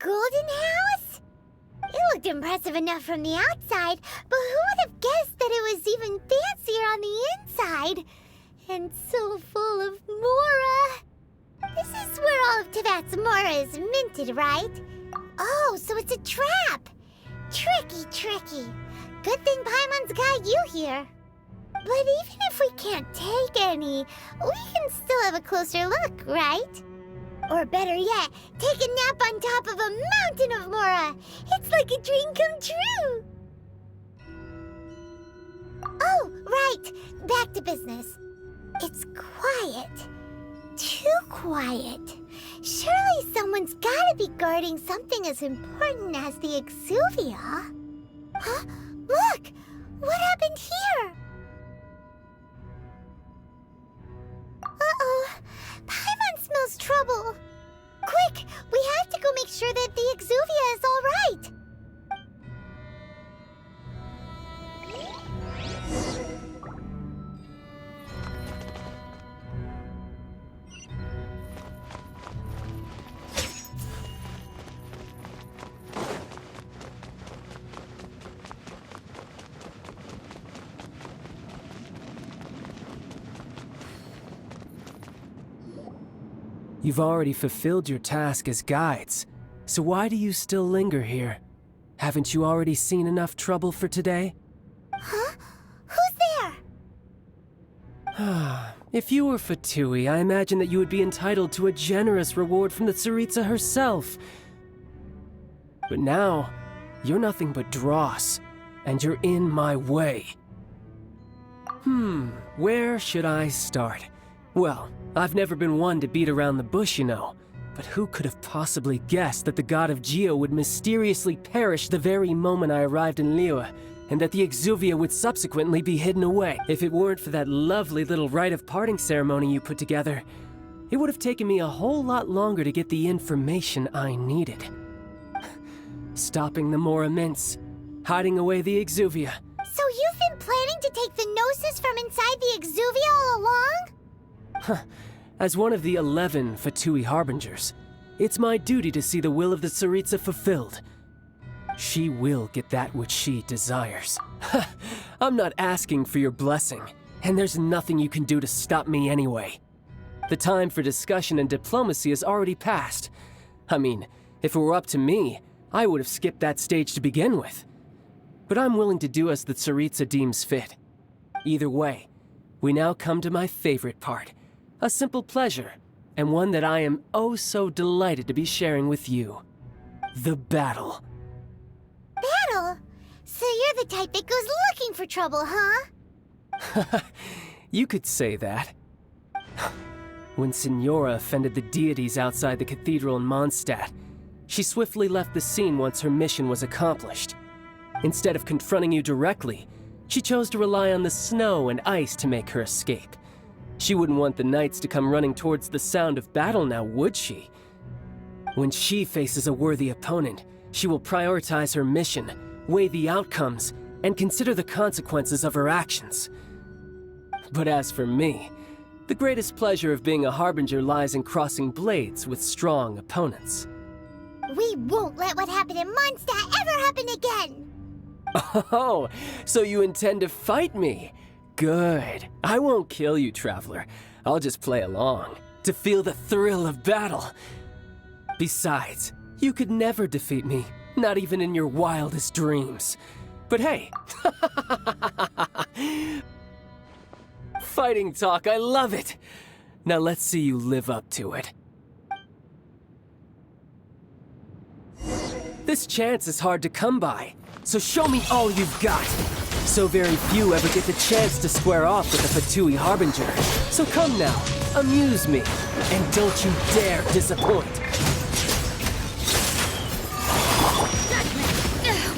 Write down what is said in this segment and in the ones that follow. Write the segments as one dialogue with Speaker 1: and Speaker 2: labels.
Speaker 1: golden house? It looked impressive enough from the outside, but who would have guessed that it was even fancier on the inside? And so full of Mora. This is where all of Teyvat's Mora is minted, right? Oh, so it's a trap. Tricky, tricky. Good thing Paimon's got you here. But even if we can't take any, we can still have a closer look, right? Or better yet, take a nap on top of a mountain of Mora. It's like a dream come true. Oh, right. Back to business. It's quiet. Too quiet. Surely someone's gotta be guarding something as important as the Exuvia. Huh? Look! What happened here? Uh-oh. Paimon smells trouble. Quick! We have to go make sure that the Exuvia is all right.
Speaker 2: You've already fulfilled your task as guides, so why do you still linger here? Haven't you already seen enough trouble for today?
Speaker 1: Huh? Who's there?
Speaker 2: If you were Fatui, I imagine that you would be entitled to a generous reward from the Tsaritsa herself. But now, you're nothing but dross, and you're in my way. Where should I start? Well, I've never been one to beat around the bush, you know. But who could have possibly guessed that the god of Geo would mysteriously perish the very moment I arrived in Liyue, and that the Exuvia would subsequently be hidden away? If it weren't for that lovely little rite of parting ceremony you put together, it would have taken me a whole lot longer to get the information I needed. Stopping the Mora mints, hiding away the Exuvia.
Speaker 1: So you've been planning to take the Gnosis from inside the Exuvia all along?
Speaker 2: As one of the 11 Fatui Harbingers, it's my duty to see the will of the Tsaritsa fulfilled. She will get that which she desires. I'm not asking for your blessing, and there's nothing you can do to stop me anyway. The time for discussion and diplomacy has already passed. I mean, if it were up to me, I would have skipped that stage to begin with. But I'm willing to do as the Tsaritsa deems fit. Either way, we now come to my favorite part. A simple pleasure, and one that I am oh so delighted to be sharing with you. The battle.
Speaker 1: Battle? So you're the type that goes looking for trouble, huh?
Speaker 2: You could say that. When Signora offended the deities outside the cathedral in Mondstadt, she swiftly left the scene once her mission was accomplished. Instead of confronting you directly, she chose to rely on the snow and ice to make her escape. She wouldn't want the knights to come running towards the sound of battle now, would she? When she faces a worthy opponent, she will prioritize her mission, weigh the outcomes, and consider the consequences of her actions. But as for me, the greatest pleasure of being a Harbinger lies in crossing blades with strong opponents.
Speaker 1: We won't let what happened in Mondstadt ever happen again!
Speaker 2: Oh, so you intend to fight me? Good. I won't kill you, Traveler. I'll just play along, to feel the thrill of battle. Besides, you could never defeat me, not even in your wildest dreams. But hey, fighting talk, I love it! Now let's see you live up to it. This chance is hard to come by, so show me all you've got. So very few ever get the chance to square off with the Fatui Harbinger. So come now, amuse me, and don't you dare disappoint.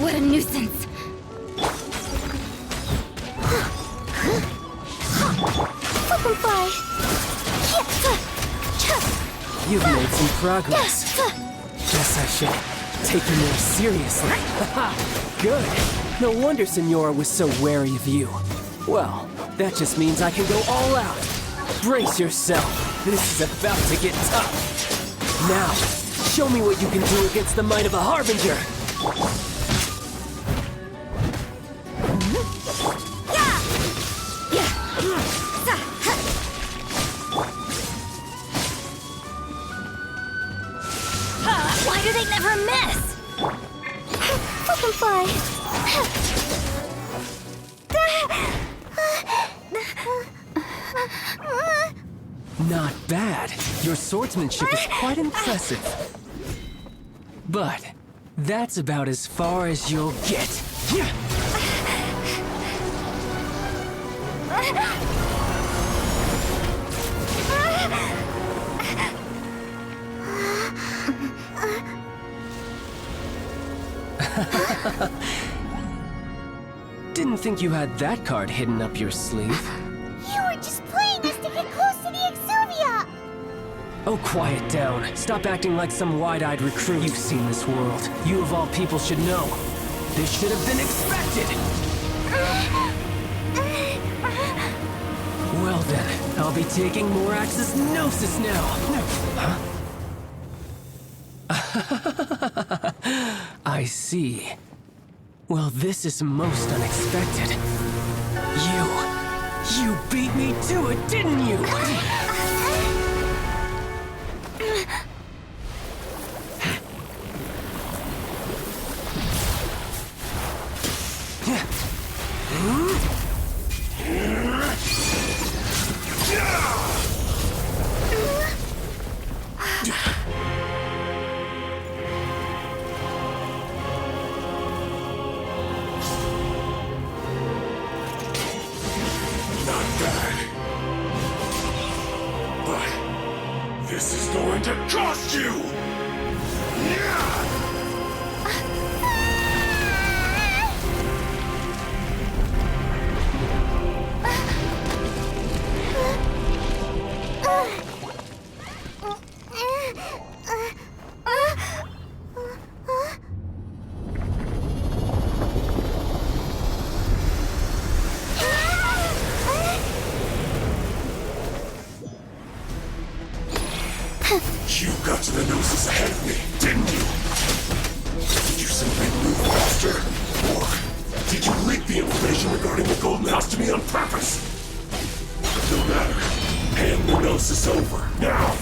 Speaker 3: What a nuisance.
Speaker 1: Superfly!
Speaker 2: You've made some progress. Guess I should take you more seriously. Haha, good. No wonder Signora was so wary of you. Well, that just means I can go all out. Brace yourself. This is about to get tough. Now, Show me what you can do against the might of a Harbinger!
Speaker 1: Why do they never miss? Fucking fly.
Speaker 2: Not bad. Your swordsmanship is quite impressive. But that's about as far as you'll get. Didn't think you had that card hidden up your sleeve.
Speaker 1: You were just playing us to get close to the Exuvia!
Speaker 2: Oh, quiet down. Stop acting like some wide-eyed recruit. You've seen this world. You of all people should know. This should have been expected! Well then, I'll be taking Morax's Gnosis now! Huh? I see. Well, this is most unexpected. You beat me to it, didn't you?
Speaker 3: This is going to cost you! You got to the Gnosis ahead of me, didn't you? Did you simply move faster? Or did you leak the information regarding the Golden House to me on purpose? No matter. Hand the Gnosis over, now!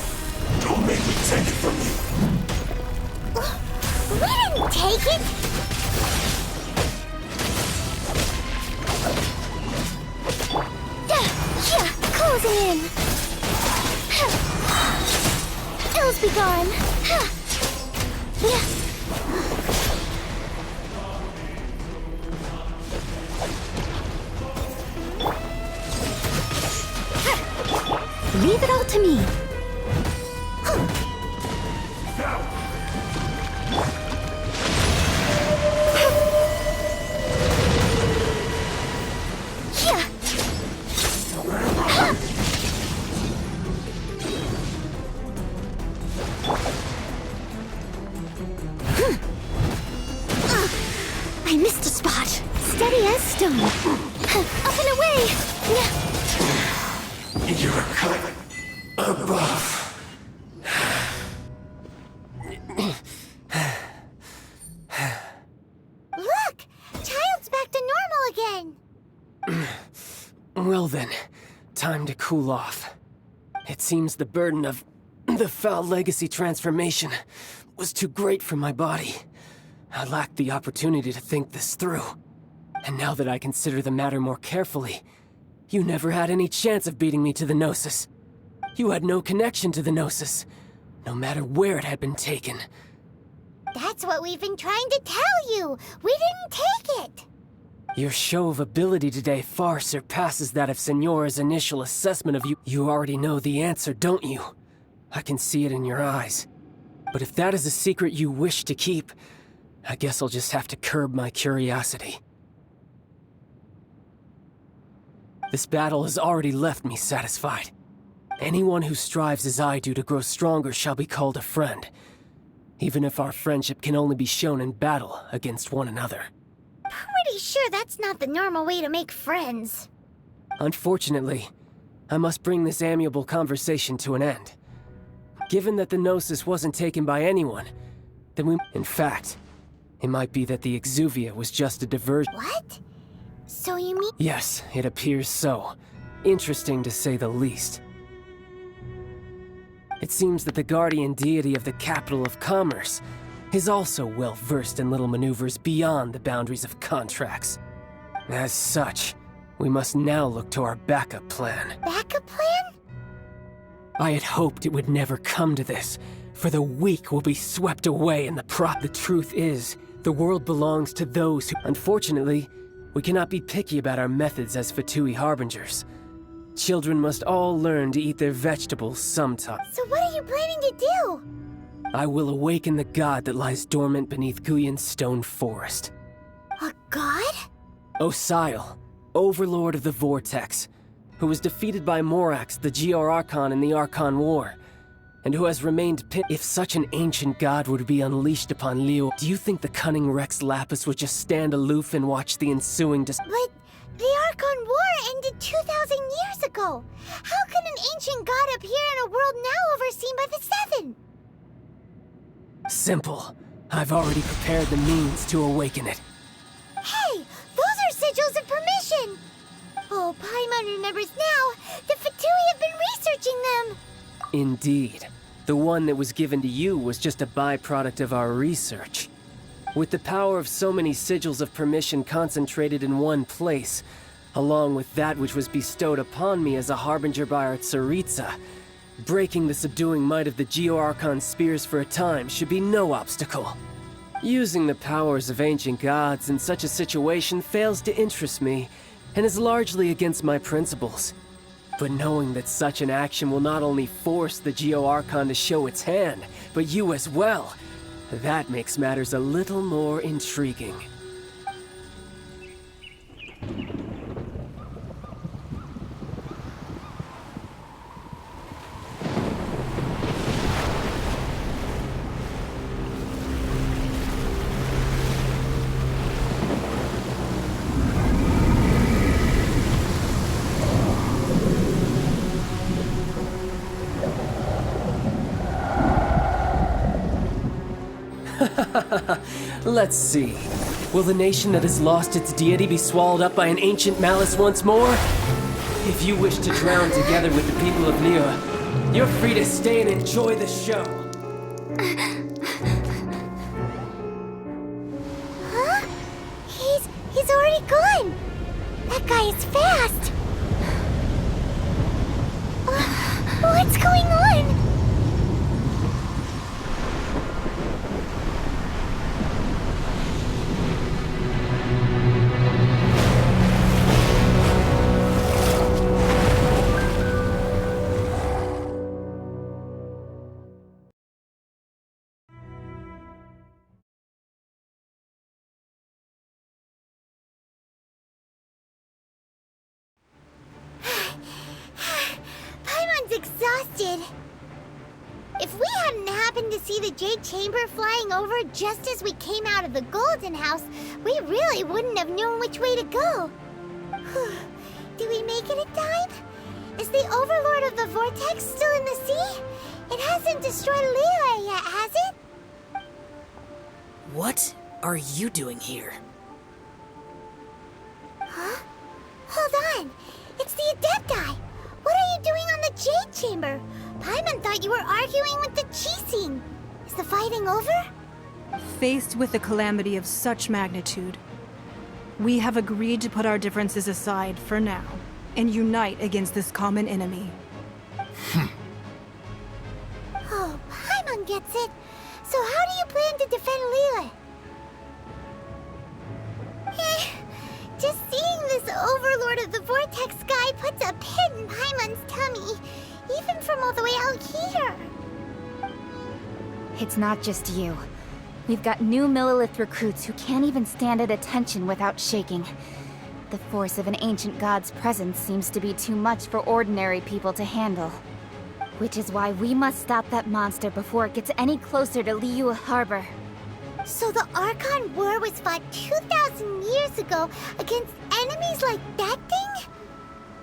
Speaker 3: Don't make me take it from you!
Speaker 1: We didn't take it! Yeah, closing in! Ills be gone! Leave it all to me! I missed a spot. Steady as stone. Up and away!
Speaker 3: You're a cut above.
Speaker 1: Look! Child's back to normal again!
Speaker 2: Well then, time to cool off. It seems the burden of the foul legacy transformation was too great for my body. I lacked the opportunity to think this through. And now that I consider the matter more carefully, you never had any chance of beating me to the Gnosis. You had no connection to the Gnosis, no matter where it had been taken.
Speaker 1: That's what we've been trying to tell you! We didn't take it!
Speaker 2: Your show of ability today far surpasses that of Senora's initial assessment of you. You already know the answer, don't you? I can see it in your eyes. But if that is a secret you wish to keep, I guess I'll just have to curb my curiosity. This battle has already left me satisfied. Anyone who strives as I do to grow stronger shall be called a friend, even if our friendship can only be shown in battle against one another.
Speaker 1: Pretty sure that's not the normal way to make friends.
Speaker 2: Unfortunately, I must bring this amiable conversation to an end. Given that the Gnosis wasn't taken by anyone, then we... In fact, it might be that the Exuvia was just a diversion.
Speaker 1: What? So you mean...
Speaker 2: Yes, it appears so. Interesting to say the least. It seems that the guardian deity of the capital of commerce is also well versed in little maneuvers beyond the boundaries of contracts. As such, we must now look to our backup plan.
Speaker 1: Backup plan?
Speaker 2: I had hoped it would never come to this, for the weak will be swept away in the prop. The truth is, the world belongs to those who... Unfortunately, we cannot be picky about our methods as Fatui Harbingers. Children must all learn to eat their vegetables sometime.
Speaker 1: So what are you planning to do?
Speaker 2: I will awaken the god that lies dormant beneath Guyon's stone forest.
Speaker 1: A god?
Speaker 2: Osial, overlord of the Vortex, who was defeated by Morax, the GR Archon in the Archon War, and who has remained If such an ancient god would be unleashed upon Leo, do you think the cunning Rex Lapis would just stand aloof and watch the ensuing
Speaker 1: But the Archon War ended 2,000 years ago. How can an ancient god appear in a world now overseen by the Seven?
Speaker 2: Simple. I've already prepared the means to awaken it.
Speaker 1: Hey, those are sigils of permission. Oh, Paimon remembers now. The Fatui have been researching them.
Speaker 2: Indeed. The one that was given to you was just a byproduct of our research. With the power of so many sigils of permission concentrated in one place, along with that which was bestowed upon me as a harbinger by our Tsaritsa, breaking the subduing might of the Geo-Archon spears for a time should be no obstacle. Using the powers of ancient gods in such a situation fails to interest me, and is largely against my principles. But knowing that such an action will not only force the Geo-Archon to show its hand, but you as well, that makes matters a little more intriguing. Let's see. Will the nation that has lost its deity be swallowed up by an ancient malice once more? If you wish to drown together with the people of Liyue, you're free to stay and enjoy the show.
Speaker 1: Huh? He's already gone. That guy is fast. What's going on? Exhausted. If we hadn't happened to see the Jade Chamber flying over just as we came out of the Golden House, we really wouldn't have known which way to go. Did we make it in time? Is the Overlord of the Vortex still in the sea? It hasn't destroyed Liyue yet, has it?
Speaker 4: What are you doing here?
Speaker 1: Huh? Hold on. It's the Adepti. What are you doing on the Jade Chamber? Paimon thought you were arguing with the Chising. Is the fighting over?
Speaker 5: Faced with a calamity of such magnitude, we have agreed to put our differences aside for now and unite against this common enemy.
Speaker 1: Oh, Paimon gets it. So how do you plan to defend Liyue? Just seeing this Overlord of the Vortex guy puts a pit in Paimon's tummy, even from all the way out here.
Speaker 6: It's not just you. We've got new Millilith recruits who can't even stand at attention without shaking. The force of an ancient god's presence seems to be too much for ordinary people to handle. Which is why we must stop that monster before it gets any closer to Liyue Harbor.
Speaker 1: So the Archon War was fought 2,000 years ago against enemies like that thing?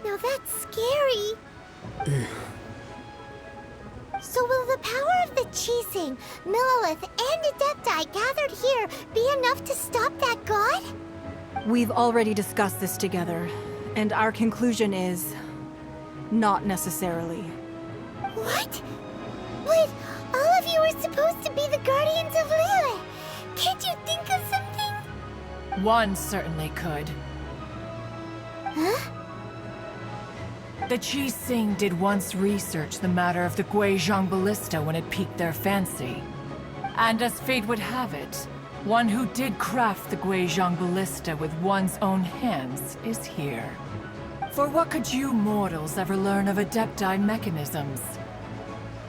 Speaker 1: Now that's scary. So will the power of the Chising, Millelith, and Adepti gathered here be enough to stop that god?
Speaker 5: We've already discussed this together, and our conclusion is... not necessarily.
Speaker 1: What? But all of you are supposed to be the guardians of Lilith. Can't you think of something?
Speaker 7: One certainly could.
Speaker 1: Huh?
Speaker 7: The Chising did once research the matter of the Guizhong Ballista when it piqued their fancy. And as fate would have it, one who did craft the Guizhong Ballista with one's own hands is here. For what could you mortals ever learn of Adepti mechanisms?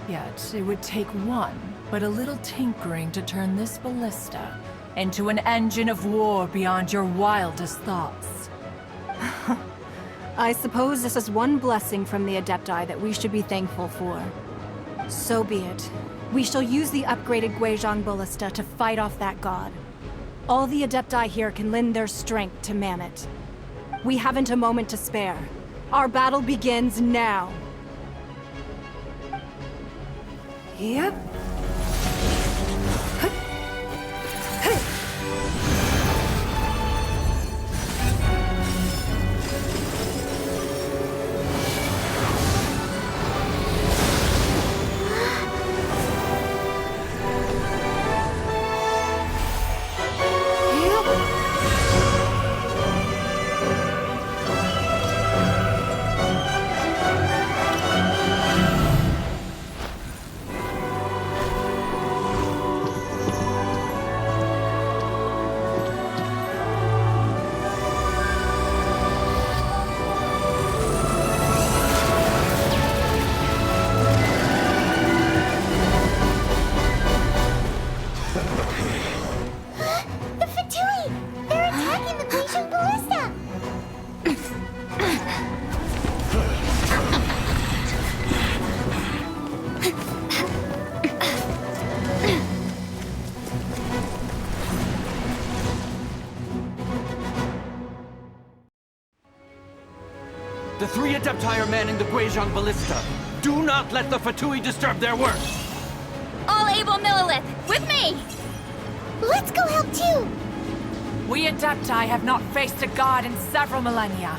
Speaker 7: Yet, it would take one, but a little tinkering to turn this ballista into an engine of war beyond your wildest thoughts.
Speaker 5: I suppose this is one blessing from the Adepti that we should be thankful for. So be it. We shall use the upgraded Guizhong Ballista to fight off that god. All the Adepti here can lend their strength to man it. We haven't a moment to spare. Our battle begins now. Yep.
Speaker 1: The Fatui! They're attacking the Guizhong Ballista!
Speaker 8: The three Adepti are manning the Guizhong Ballista. Do not let the Fatui disturb their work!
Speaker 6: All able Millelith, with me!
Speaker 1: Let's go help too!
Speaker 7: We Adepti have not faced a god in several millennia.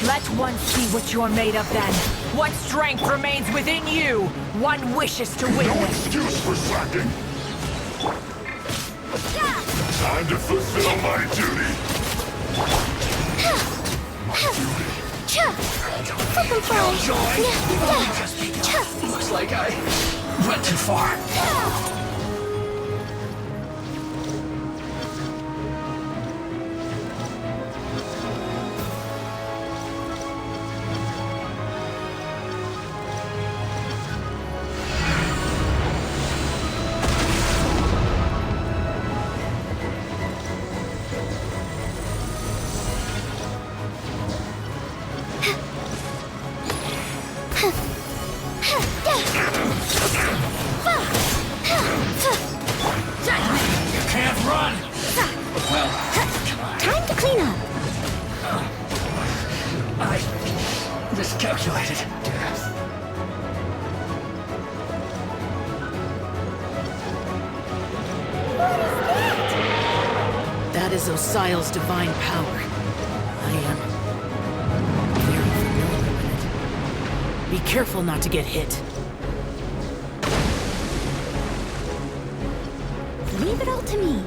Speaker 7: Let one see what you're made of then. What strength remains within you, one wishes to
Speaker 3: No
Speaker 7: witness.
Speaker 3: excuse for slacking. Time to fulfill my duty.
Speaker 8: Looks like I went too far.
Speaker 3: You can't run! Well,
Speaker 1: Time to clean up!
Speaker 8: I miscalculated.
Speaker 4: That is Osial's divine power. I am very familiar with it. Be careful not to get hit.
Speaker 1: Leave it all to me.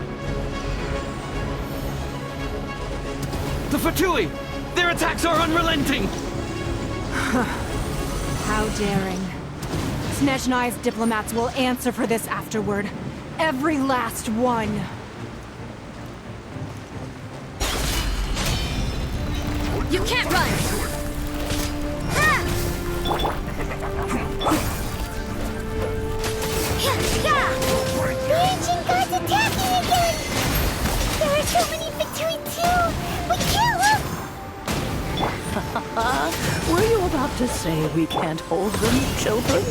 Speaker 8: The Fatui! Their attacks are unrelenting!
Speaker 5: How daring. Snezhnai's diplomats will answer for this afterward. Every last one.
Speaker 6: You can't run!
Speaker 1: The ancient god's attacking again! There are so many Fatui too! We can't look!
Speaker 9: Were you about to say we can't hold them, children?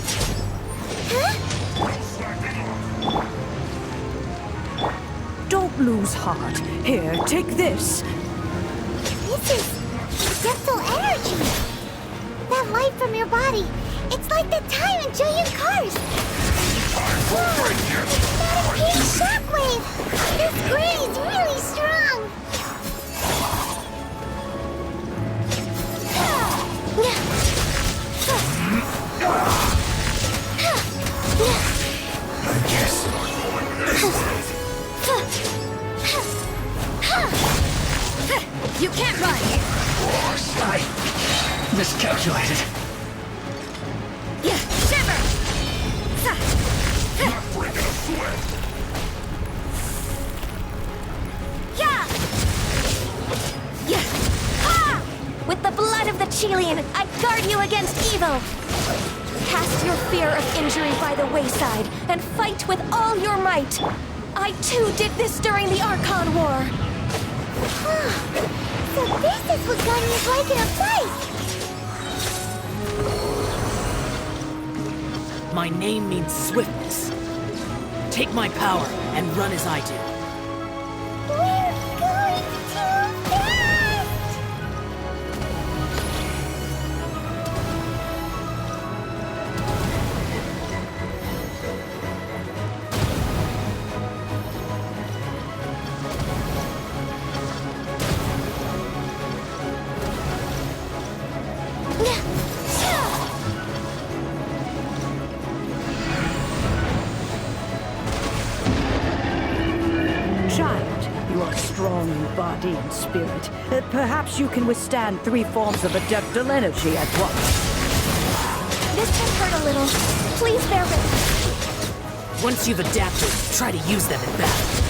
Speaker 9: Don't lose heart. Here, take this.
Speaker 1: This is dental energy! That light from your body, It's like the time in giant cars.
Speaker 3: Time for break-in!
Speaker 1: Not a pink shockwave. This grade's really strong.
Speaker 3: I guess
Speaker 6: You can't run!
Speaker 8: I miscalculated.
Speaker 6: Yeah, shiver!
Speaker 3: not breaking a sweat.
Speaker 6: Yeah! Yeah! Ha! With the blood of the Chilean, I guard you against evil! Cast your fear of injury by the wayside, and fight with all your might! I too did this during the Archon War!
Speaker 1: So this is what Ganya's like in a fight.
Speaker 4: My name means swiftness. Take my power and run as I do.
Speaker 1: We're going too fast.
Speaker 9: Child, you are strong in body and spirit. Perhaps you can withstand 3 forms of adeptal energy at once.
Speaker 6: This can hurt a little. Please bear with me.
Speaker 4: Once you've adapted, try to use them in battle.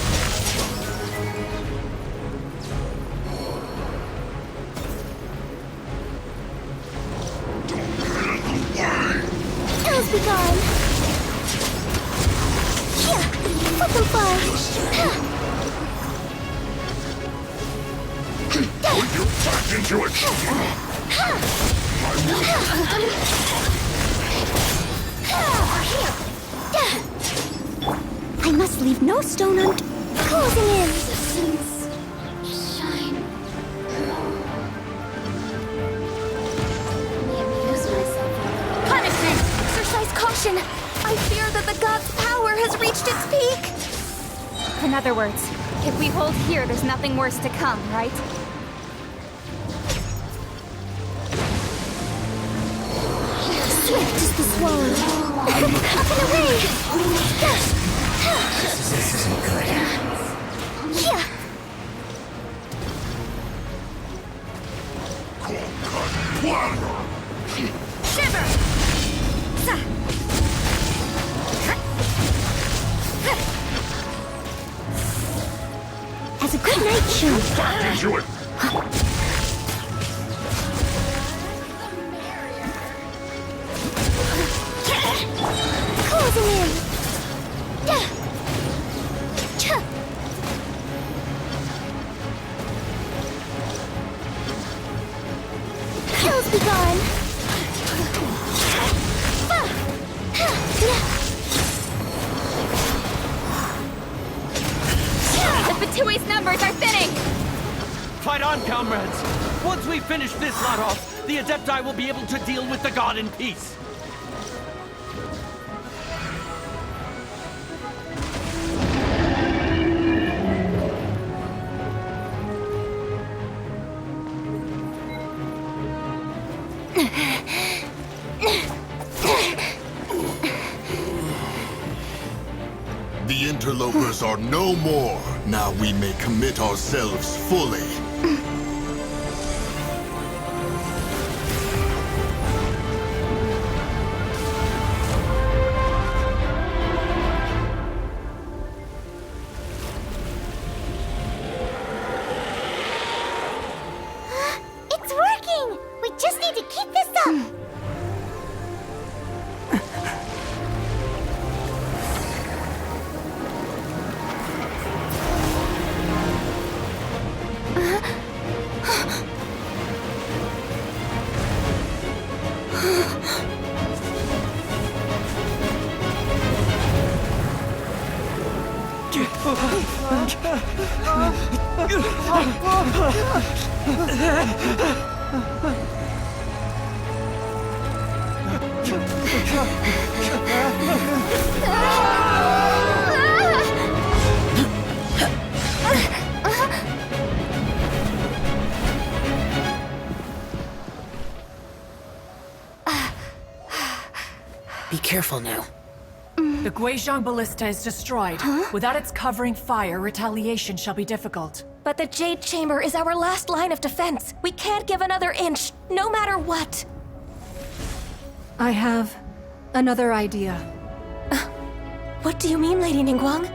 Speaker 1: Ills be gone. Yeah, fucking fun.
Speaker 3: Put your back into it!
Speaker 1: I must leave no stone unturned. Closing in. Shine.
Speaker 6: Punishment! Exercise caution! I fear that the god's power has reached its peak! In other words, if we hold here, there's nothing worse to come, right?
Speaker 1: Swift is the swallow. Up and away.
Speaker 8: This isn't good.
Speaker 1: Yeah.
Speaker 6: Shiver!
Speaker 1: As a good night shoe.
Speaker 3: Back into it!
Speaker 1: Closing in. Kills be gone.
Speaker 6: The Fatui's numbers are thinning!
Speaker 8: Fight on, comrades! Once we finish this lot off, the Adepti will be able to deal with the god in peace.
Speaker 3: The interlopers are no more. Now we may commit ourselves fully.
Speaker 1: It's working. We just need to keep this up.
Speaker 4: Be careful now.
Speaker 7: The Guizhong Ballista is destroyed. Without its covering fire, retaliation shall be difficult.
Speaker 10: But the Jade Chamber is our last line of defense. We can't give another inch, no matter what.
Speaker 5: I have another idea.
Speaker 10: What do you mean, Lady Ningguang?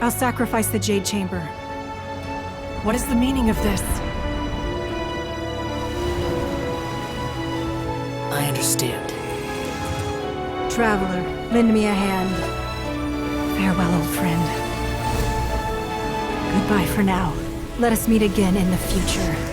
Speaker 5: I'll sacrifice the Jade Chamber.
Speaker 7: What is the meaning of this?
Speaker 4: I understand.
Speaker 5: Traveler, lend me a hand. Farewell, old friend. Goodbye for now. Let us meet again in the future.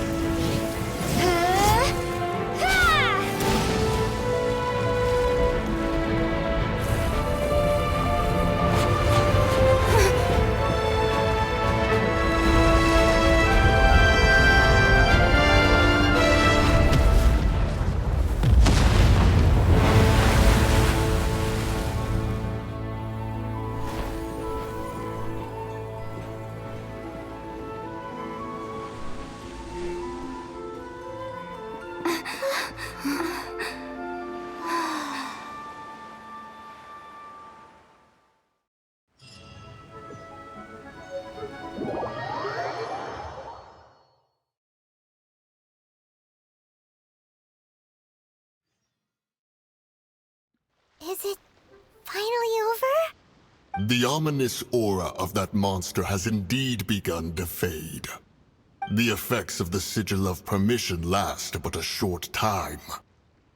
Speaker 1: Is it finally over?
Speaker 3: The ominous aura of that monster has indeed begun to fade. The effects of the Sigil of Permission last but a short time.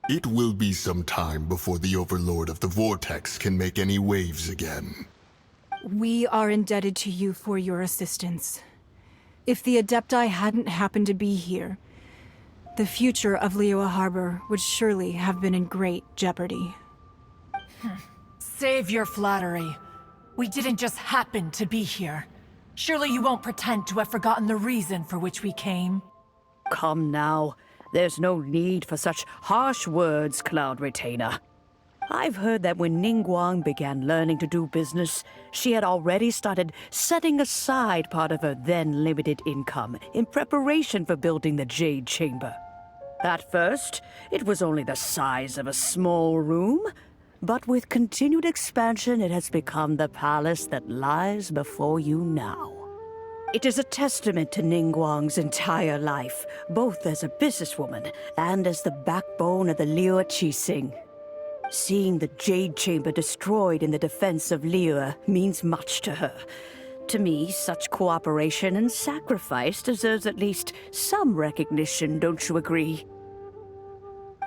Speaker 3: It will be some time before the Overlord of the Vortex can make any waves again.
Speaker 5: We are indebted to you for your assistance. If the Adepti hadn't happened to be here, the future of Liyue Harbor would surely have been in great jeopardy.
Speaker 7: Save your flattery. We didn't just happen to be here. Surely you won't pretend to have forgotten the reason for which we came.
Speaker 9: Come now. There's no need for such harsh words, Cloud Retainer. I've heard that when Ningguang began learning to do business, she had already started setting aside part of her then limited income in preparation for building the Jade Chamber. At first, it was only the size of a small room, but with continued expansion, it has become the palace that lies before you now. It is a testament to Ningguang's entire life, both as a businesswoman and as the backbone of the Liyue Qixing. Seeing the Jade Chamber destroyed in the defense of Liyue means much to her. To me, such cooperation and sacrifice deserves at least some recognition, don't you agree?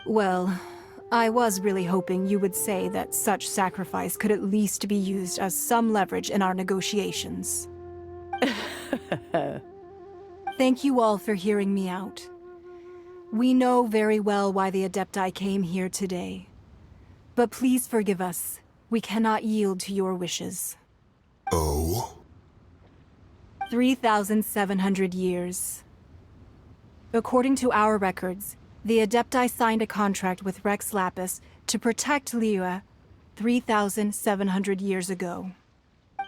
Speaker 5: Well, I was really hoping you would say that such sacrifice could at least be used as some leverage in our negotiations. Thank you all for hearing me out. We know very well why the Adepti came here today. But please forgive us. We cannot yield to your wishes.
Speaker 3: Oh?
Speaker 5: 3,700 years. According to our records, the Adepti signed a contract with Rex Lapis to protect Liyue 3,700 years ago.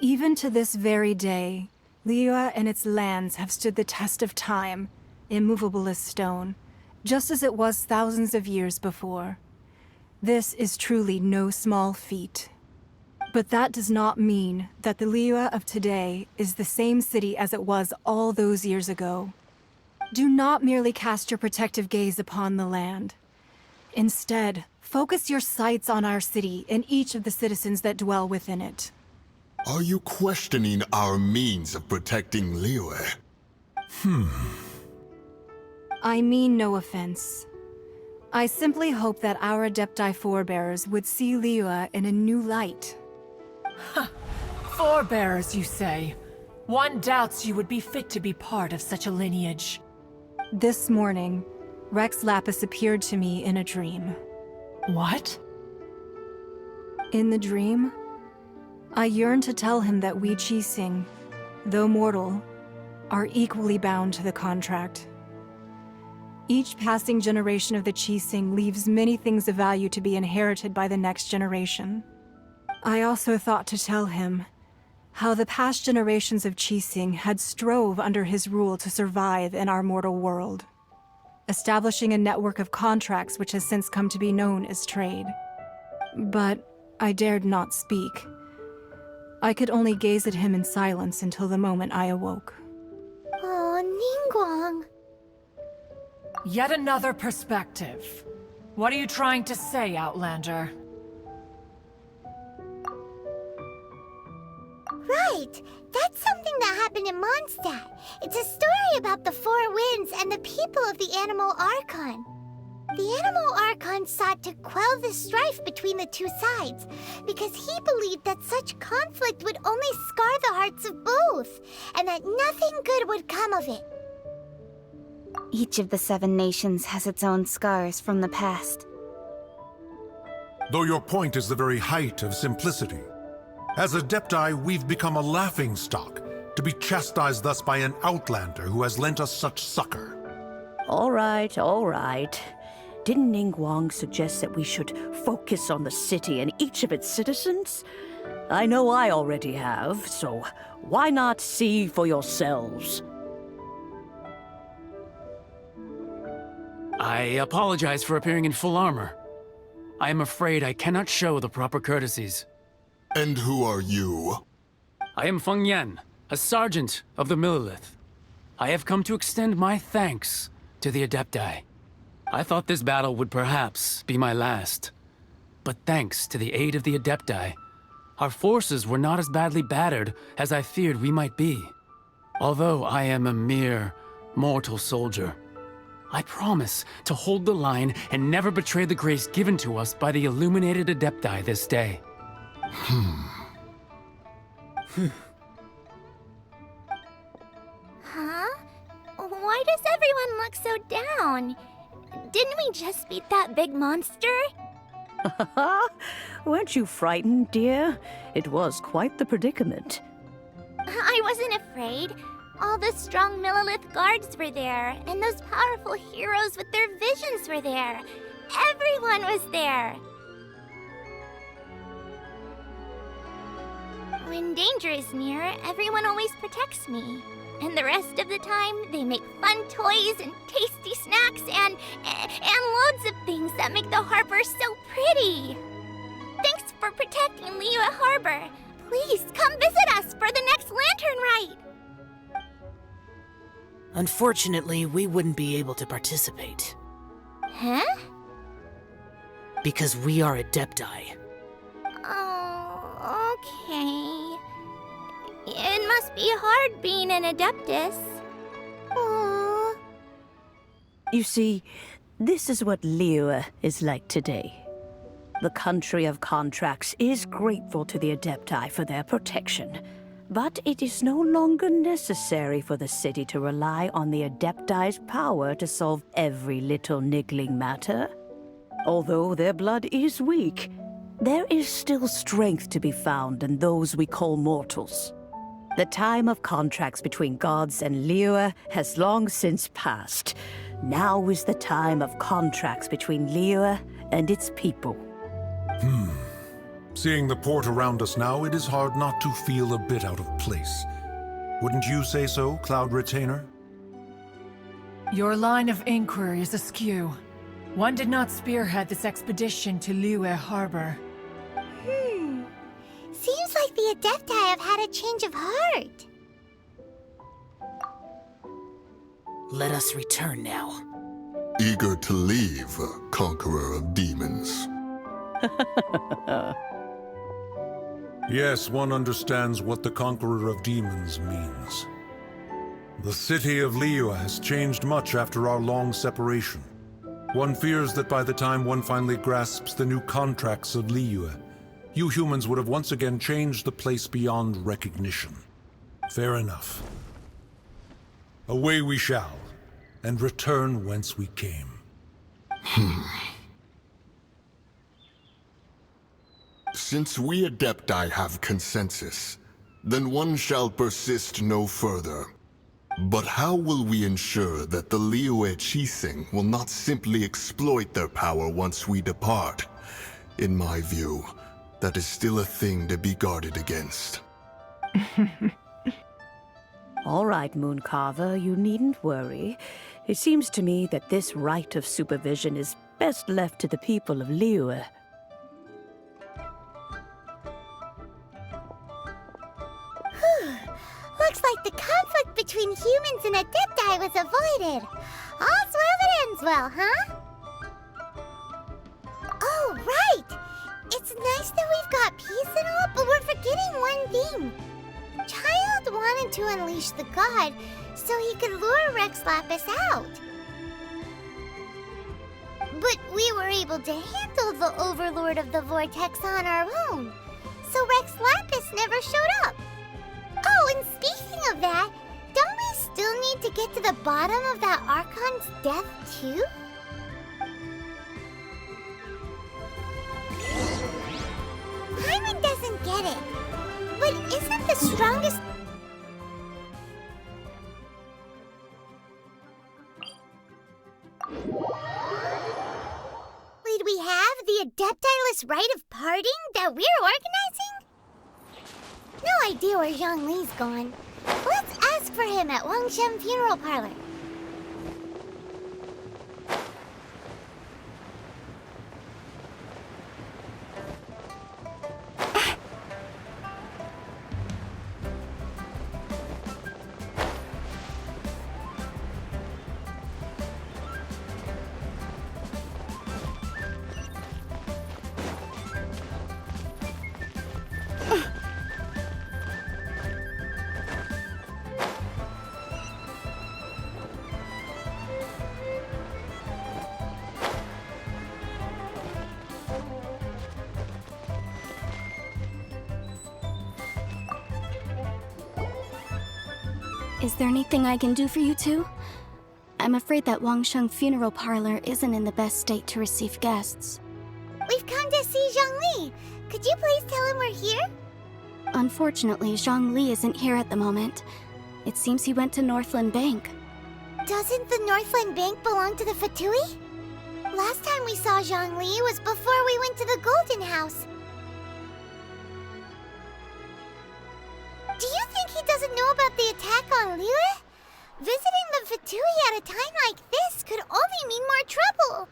Speaker 5: Even to this very day, Liyue and its lands have stood the test of time, immovable as stone, just as it was thousands of years before. This is truly no small feat. But that does not mean that the Liyue of today is the same city as it was all those years ago. Do not merely cast your protective gaze upon the land. Instead, focus your sights on our city and each of the citizens that dwell within it.
Speaker 3: Are you questioning our means of protecting Liyue?
Speaker 5: I mean no offense. I simply hope that our Adepti forebears would see Liyue in a new light.
Speaker 7: Forebears, you say? One doubts you would be fit to be part of such a lineage.
Speaker 5: This morning, Rex Lapis appeared to me in a dream.
Speaker 7: What?
Speaker 5: In the dream, I yearned to tell him that we Qixing, though mortal, are equally bound to the contract. Each passing generation of the Qixing leaves many things of value to be inherited by the next generation. I also thought to tell him how the past generations of Qixing had strove under his rule to survive in our mortal world, establishing a network of contracts which has since come to be known as trade. But I dared not speak. I could only gaze at him in silence until the moment I awoke.
Speaker 1: Oh, Ningguang.
Speaker 7: Yet another perspective. What are you trying to say, Outlander?
Speaker 1: Right! That's something that happened in Mondstadt. It's a story about the Four Winds and the people of the Animal Archon. The Animal Archon sought to quell the strife between the two sides, because he believed that such conflict would only scar the hearts of both, and that nothing good would come of it.
Speaker 6: Each of the 7 nations has its own scars from the past.
Speaker 11: Though your point is the very height of simplicity. As Adepti, we've become a laughingstock, to be chastised thus by an outlander who has lent us such succor.
Speaker 9: All right, all right. Didn't Ningguang suggest that we should focus on the city and each of its citizens? I know I already have, so why not see for yourselves?
Speaker 8: I apologize for appearing in full armor. I am afraid I cannot show the proper courtesies.
Speaker 3: And who are you?
Speaker 8: I am Feng Yan, a sergeant of the Millelith. I have come to extend my thanks to the Adepti. I thought this battle would perhaps be my last. But thanks to the aid of the Adepti, our forces were not as badly battered as I feared we might be. Although I am a mere mortal soldier, I promise to hold the line and never betray the grace given to us by the illuminated Adepti this day.
Speaker 1: Huh? Why does everyone look so down? Didn't we just beat that big monster?
Speaker 9: Weren't you frightened, dear? It was quite the predicament.
Speaker 1: I wasn't afraid. All the strong Millelith guards were there, and those powerful heroes with their visions were there. Everyone was there. When danger is near, everyone always protects me. And the rest of the time, they make fun toys and tasty snacks and loads of things that make the harbor so pretty. Thanks for protecting Liyue Harbor. Please come visit us for the next lantern rite.
Speaker 4: Unfortunately, we wouldn't be able to participate.
Speaker 1: Huh?
Speaker 4: Because we are Adepti.
Speaker 1: Oh, okay. It must be hard being an Adeptus. Aww.
Speaker 9: You see, this is what Liyue is like today. The country of contracts is grateful to the Adepti for their protection, but it is no longer necessary for the city to rely on the Adepti's power to solve every little niggling matter. Although their blood is weak, there is still strength to be found in those we call mortals. The time of contracts between gods and Liyue has long since passed. Now is the time of contracts between Liyue and its people.
Speaker 11: Seeing the port around us now, it is hard not to feel a bit out of place. Wouldn't you say so, Cloud Retainer?
Speaker 7: Your line of inquiry is askew. One did not spearhead this expedition to Liyue Harbor.
Speaker 1: Seems like the Adepti have had a change of heart.
Speaker 4: Let us return now.
Speaker 3: Eager to leave, Conqueror of Demons.
Speaker 11: Yes, one understands what the Conqueror of Demons means. The city of Liyue has changed much after our long separation. One fears that by the time one finally grasps the new contracts of Liyue, you humans would have once again changed the place beyond recognition. Fair enough. Away we shall, and return whence we came.
Speaker 3: Since we Adepti have consensus, then one shall persist no further.
Speaker 12: But how will we ensure that the Liyue Qixing will not simply exploit their power once we depart? In my view, that is still a thing to be guarded against.
Speaker 9: All right, Mooncarver, you needn't worry. It seems to me that this right of supervision is best left to the people of Liyue.
Speaker 1: Looks like the conflict between humans and Adepti was avoided. All's well that ends well, huh? Oh, right! It's nice that we've got peace and all, but we're forgetting one thing. Child wanted to unleash the god so he could lure Rex Lapis out. But we were able to handle the Overlord of the Vortex on our own, so Rex Lapis never showed up. Oh, and speaking of that, don't we still need to get to the bottom of that Archon's death, too? Paimon doesn't get it. But isn't the strongest... Did we have the Adepti-less rite of parting that we're organizing? No idea where Zhongli's gone. Let's ask for him at Wangshen Funeral Parlor.
Speaker 13: Is there anything I can do for you two? I'm afraid that Wangsheng Funeral Parlor isn't in the best state to receive guests.
Speaker 1: We've come to see Zhongli. Could you please tell him we're here?
Speaker 13: Unfortunately, Zhongli isn't here at the moment. It seems he went to Northland Bank.
Speaker 1: Doesn't the Northland Bank belong to the Fatui? Last time we saw Zhongli was before we went to the Golden House. Do you think he doesn't know about the attack on Liyue? Visiting the Fatui at a time like this could only mean more trouble.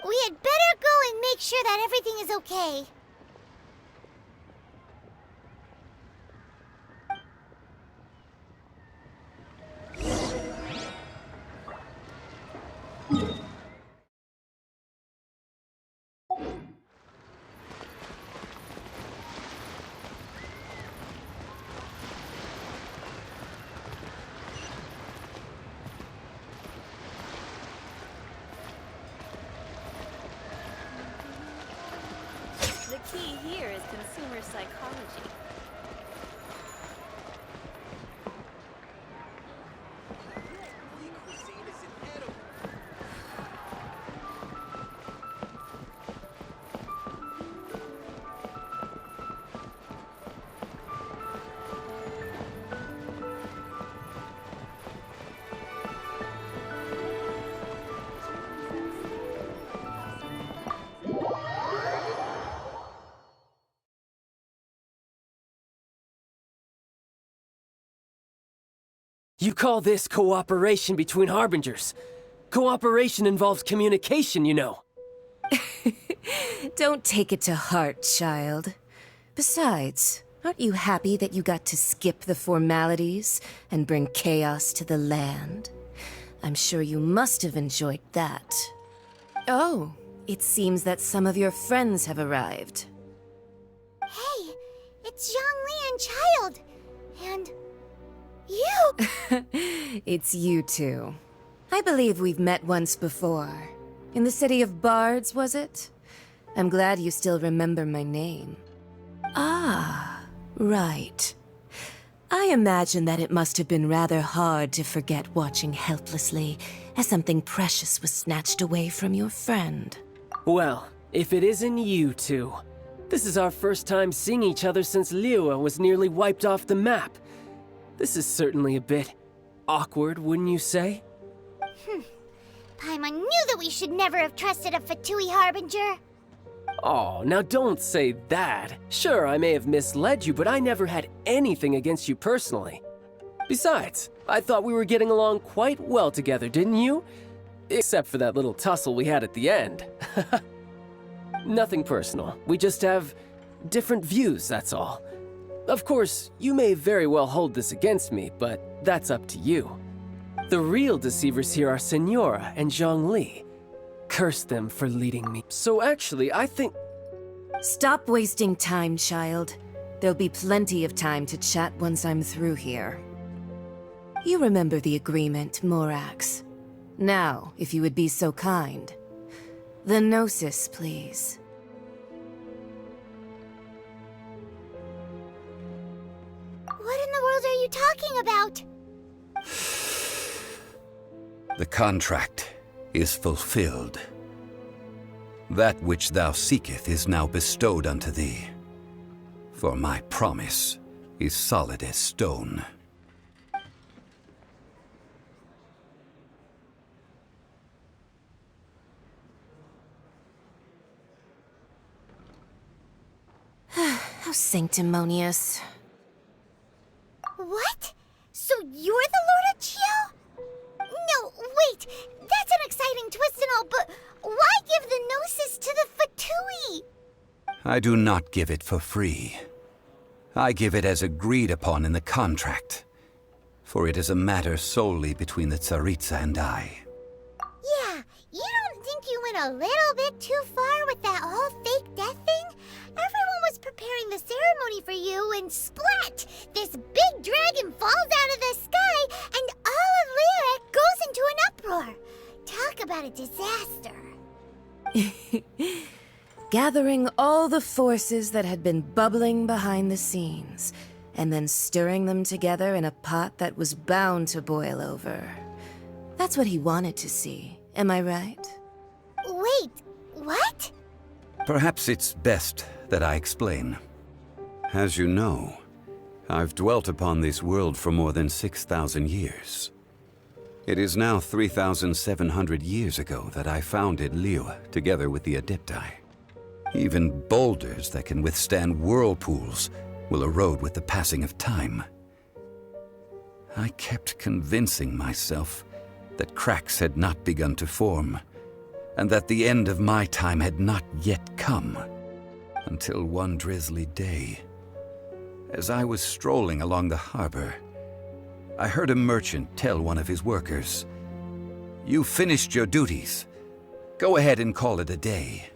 Speaker 1: We had better go and make sure that everything is okay.
Speaker 14: The key here is consumer psychology.
Speaker 2: You call this cooperation between Harbingers? Cooperation involves communication, you know.
Speaker 15: Don't take it to heart, child. Besides, aren't you happy that you got to skip the formalities and bring chaos to the land? I'm sure you must have enjoyed that. Oh, it seems that some of your friends have arrived.
Speaker 1: Hey, it's Zhongli and Child. And... you!
Speaker 15: It's you two. I believe we've met once before. In the city of Bards, was it? I'm glad you still remember my name. Ah, right. I imagine that it must have been rather hard to forget watching helplessly as something precious was snatched away from your friend.
Speaker 2: Well, if it isn't you two. This is our first time seeing each other since Liyue was nearly wiped off the map. This is certainly a bit awkward, wouldn't you say?
Speaker 1: Paimon knew that we should never have trusted a Fatui Harbinger.
Speaker 2: Oh, now don't say that. Sure, I may have misled you, but I never had anything against you personally. Besides, I thought we were getting along quite well together, didn't you? Except for that little tussle we had at the end. Nothing personal. We just have different views, that's all. Of course, you may very well hold this against me, but that's up to you. The real deceivers here are Senora and Zhongli. Curse them for leading me. So actually, I think...
Speaker 15: Stop wasting time, child. There'll be plenty of time to chat once I'm through here. You remember the agreement, Morax. Now, if you would be so kind. The Gnosis, please.
Speaker 1: What in the world are you talking about?
Speaker 16: The contract is fulfilled. That which thou seeketh is now bestowed unto thee. For my promise is solid as stone.
Speaker 15: How sanctimonious.
Speaker 1: What? So you're the Lord of Chio? No, wait! That's an exciting twist and all, but why give the Gnosis to the Fatui?
Speaker 16: I do not give it for free. I give it as agreed upon in the contract. For it is a matter solely between the Tsaritsa and I.
Speaker 1: Yeah, you don't think you went a little bit too far with that whole fake death thing? Everyone was preparing the ceremony for you, and splat! This big dragon falls out of the sky, and all of Lyric goes into an uproar. Talk about a disaster.
Speaker 15: Gathering all the forces that had been bubbling behind the scenes, and then stirring them together in a pot that was bound to boil over. That's what he wanted to see, am I right?
Speaker 1: Wait, what?
Speaker 16: Perhaps it's best that I explain. As you know, I've dwelt upon this world for more than 6,000 years. It is now 3,700 years ago that I founded Liyue together with the Adepti. Even boulders that can withstand whirlpools will erode with the passing of time. I kept convincing myself that cracks had not begun to form, and that the end of my time had not yet come. Until one drizzly day, as I was strolling along the harbor, I heard a merchant tell one of his workers, "You finished your duties. Go ahead and call it a day."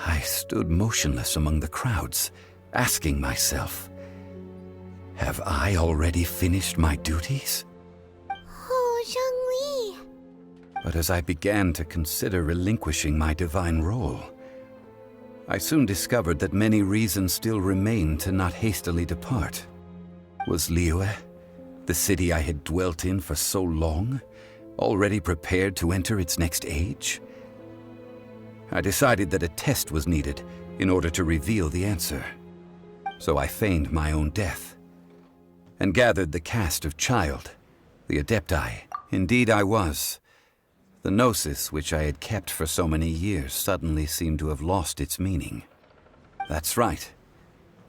Speaker 16: I stood motionless among the crowds, asking myself, have I already finished my duties?
Speaker 1: Oh, Zhongli.
Speaker 16: But as I began to consider relinquishing my divine role, I soon discovered that many reasons still remained to not hastily depart. Was Liyue, the city I had dwelt in for so long, already prepared to enter its next age? I decided that a test was needed in order to reveal the answer. So I feigned my own death, and gathered the cast of Child, the Adepti. Indeed I was. The Gnosis, which I had kept for so many years, suddenly seemed to have lost its meaning. That's right.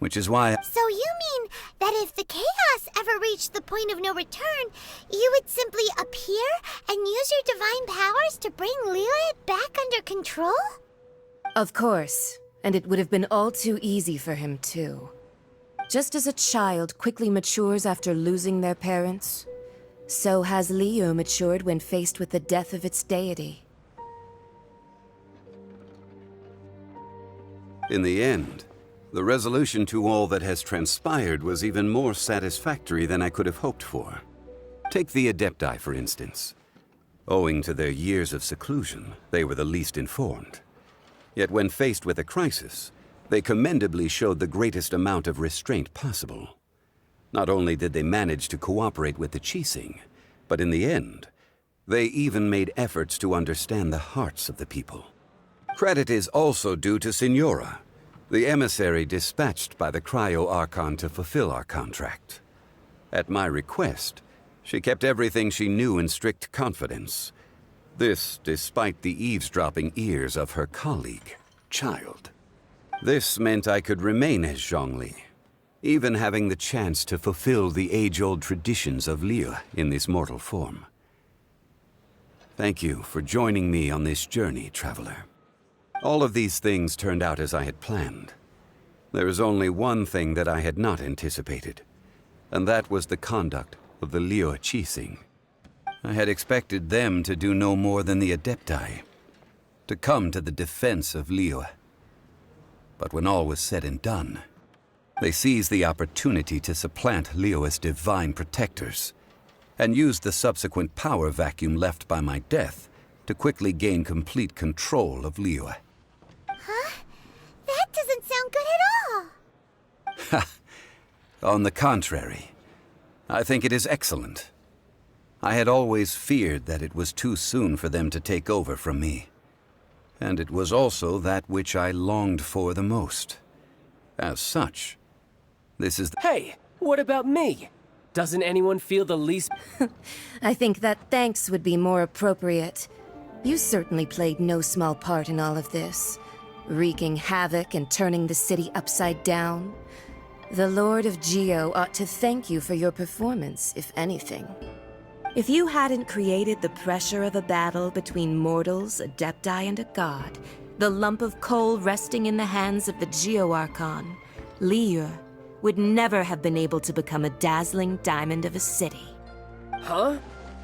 Speaker 16: Which is why...
Speaker 1: So you mean that if the chaos ever reached the point of no return, you would simply appear and use your divine powers to bring Liyue back under control?
Speaker 15: Of course, and it would have been all too easy for him too. Just as a child quickly matures after losing their parents, so has Liyue matured when faced with the death of its deity.
Speaker 16: In the end, the resolution to all that has transpired was even more satisfactory than I could have hoped for. Take the Adepti, for instance. Owing to their years of seclusion, they were the least informed. Yet when faced with a crisis, they commendably showed the greatest amount of restraint possible. Not only did they manage to cooperate with the Qixing, but in the end, they even made efforts to understand the hearts of the people. Credit is also due to Senora, the emissary dispatched by the Cryo Archon to fulfill our contract. At my request, she kept everything she knew in strict confidence. This despite the eavesdropping ears of her colleague, Child. This meant I could remain as Zhongli, even having the chance to fulfill the age-old traditions of Liyue in this mortal form. Thank you for joining me on this journey, Traveler. All of these things turned out as I had planned. There is only one thing that I had not anticipated, and that was the conduct of the Liyue Qixing. I had expected them to do no more than the Adepti, to come to the defense of Liyue. But when all was said and done, they seized the opportunity to supplant Liyue as divine protectors, and used the subsequent power vacuum left by my death to quickly gain complete control of Liyue.
Speaker 1: Huh? That doesn't sound good at all!
Speaker 16: Ha! On the contrary, I think it is excellent. I had always feared that it was too soon for them to take over from me. And it was also that which I longed for the most. As such, this is
Speaker 2: Hey, what about me? Doesn't anyone feel the least...
Speaker 15: I think that thanks would be more appropriate. You certainly played no small part in all of this, wreaking havoc and turning the city upside down. The Lord of Geo ought to thank you for your performance, if anything. If you hadn't created the pressure of a battle between mortals, Adepti, and a god, the lump of coal resting in the hands of the Geo-Archon, Liyue would never have been able to become a dazzling diamond of a city.
Speaker 2: Huh?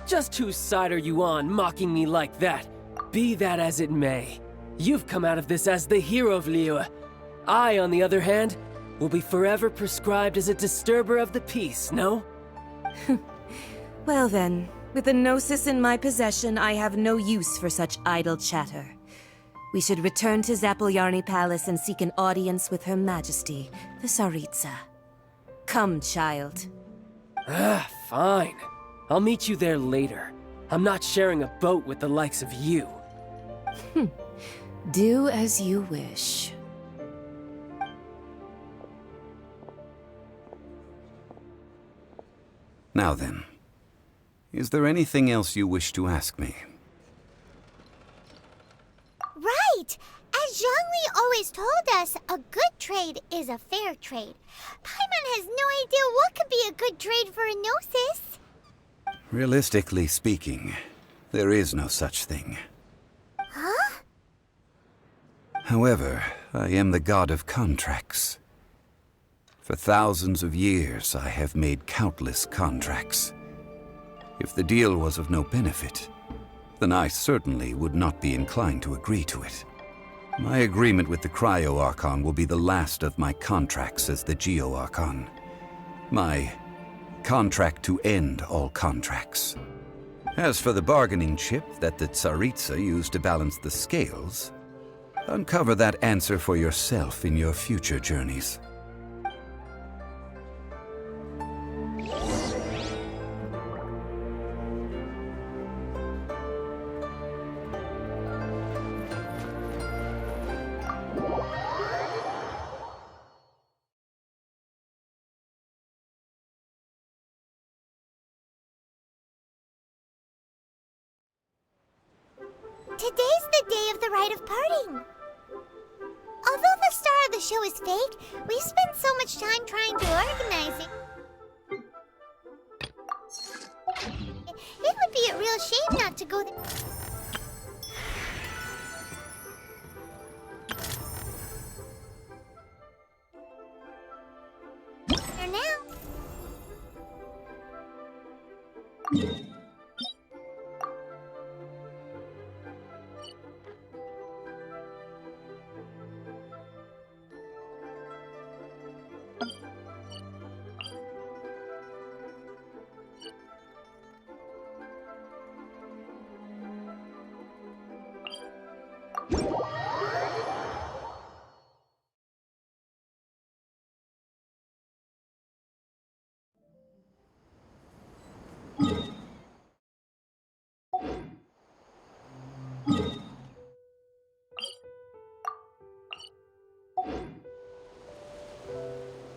Speaker 2: Just whose side are you on, mocking me like that? Be that as it may, you've come out of this as the hero of Liyue. I, on the other hand, will be forever prescribed as a disturber of the peace, no?
Speaker 15: Well then, with the Gnosis in my possession, I have no use for such idle chatter. We should return to Zapoljarny Palace and seek an audience with Her Majesty, the Tsaritsa. Come, child.
Speaker 2: Fine. I'll meet you there later. I'm not sharing a boat with the likes of you.
Speaker 15: Do as you wish.
Speaker 16: Now then, is there anything else you wish to ask me?
Speaker 1: Right! As Zhongli always told us, a good trade is a fair trade. Paimon has no idea what could be a good trade for a Gnosis.
Speaker 16: Realistically speaking, there is no such thing.
Speaker 1: Huh?
Speaker 16: However, I am the god of contracts. For thousands of years, I have made countless contracts. If the deal was of no benefit, then I certainly would not be inclined to agree to it. My agreement with the Cryo-Archon will be the last of my contracts as the Geo-Archon. My contract to end all contracts. As for the bargaining chip that the Tsaritsa used to balance the scales, uncover that answer for yourself in your future journeys.
Speaker 1: Today's the day of the rite of parting. Although the star of the show is fake, we spent so much time trying to organize it. It would be a real shame not to go there. Now.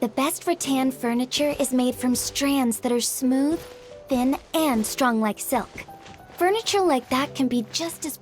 Speaker 13: The best rattan furniture is made from strands that are smooth, thin, and strong like silk. Furniture like that can be just as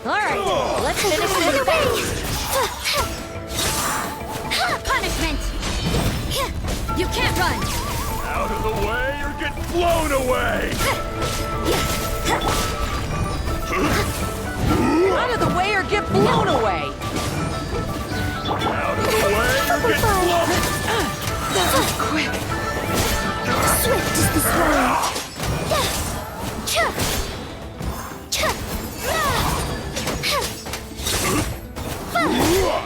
Speaker 1: Alright, let's finish this thing. Punishment! You can't run!
Speaker 3: Out of the way or get blown away!
Speaker 4: Out of the way or get blown away!
Speaker 3: Out of the way or get blown...
Speaker 13: That was quick. Swift is the sword.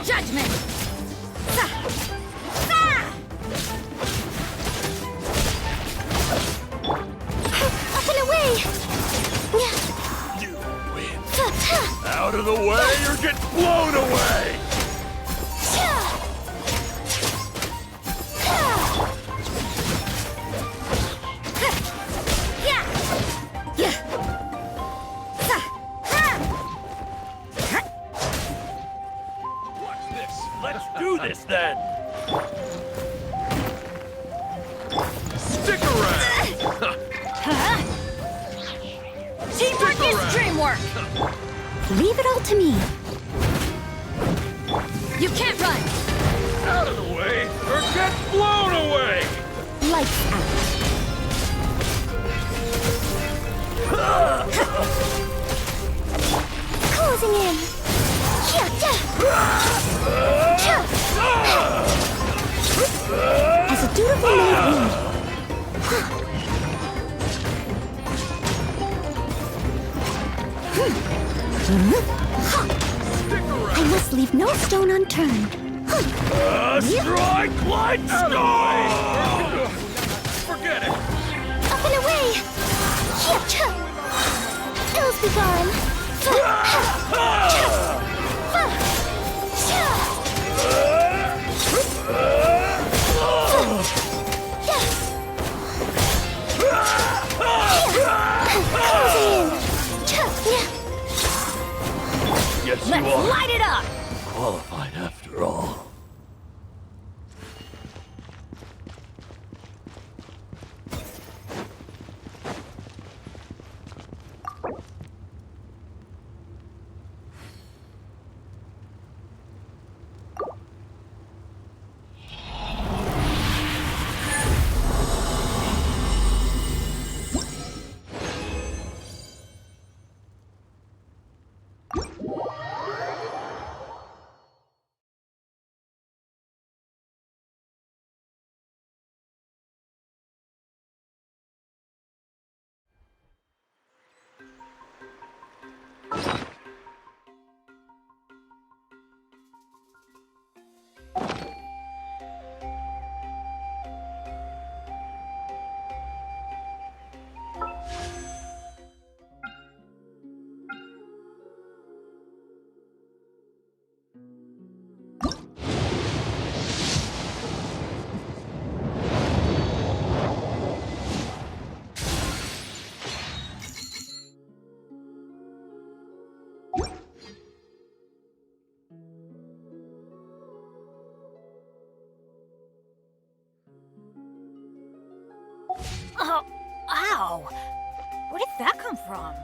Speaker 1: Judgment!
Speaker 13: Up and away!
Speaker 3: You win. Out of the way or get blown away! What's this? Let's do this then! Stick around!
Speaker 1: Teamwork is dreamwork!
Speaker 13: Leave it all to me.
Speaker 1: You can't run!
Speaker 3: Out of the way or get blown away!
Speaker 13: Lights out. Closing in. As a dutiful maid would. I must leave no stone unturned.
Speaker 3: Strike light storm! Forget it!
Speaker 13: Up and away! Ills be gone!
Speaker 3: Yes,
Speaker 1: Let's
Speaker 3: you are.
Speaker 1: light it up!
Speaker 3: Qualified after all.
Speaker 1: Oh, ow! Where did that come from?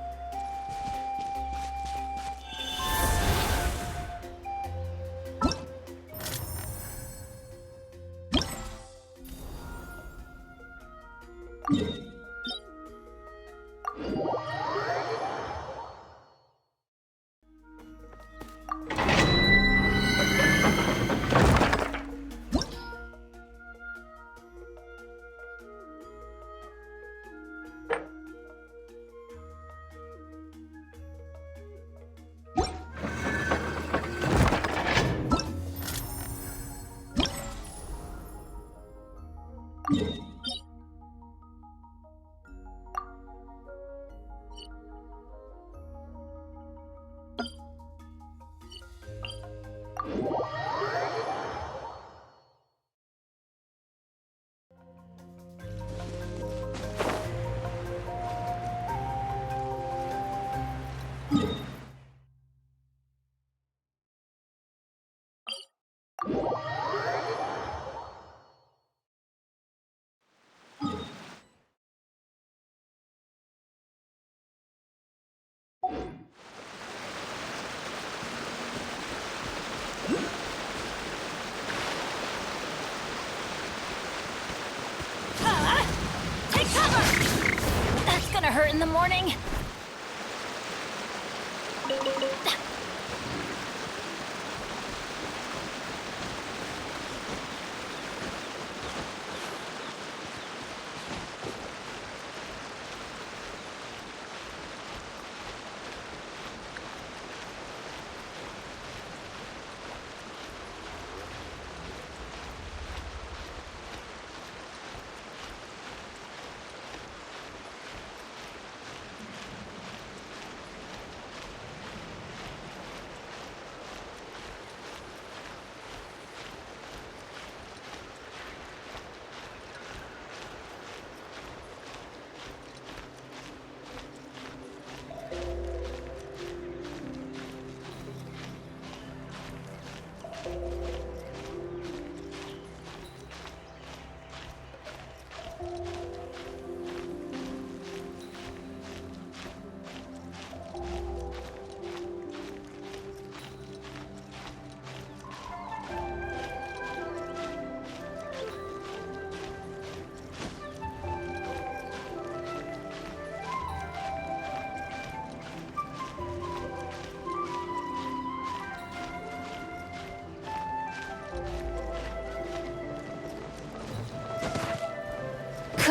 Speaker 6: in the morning.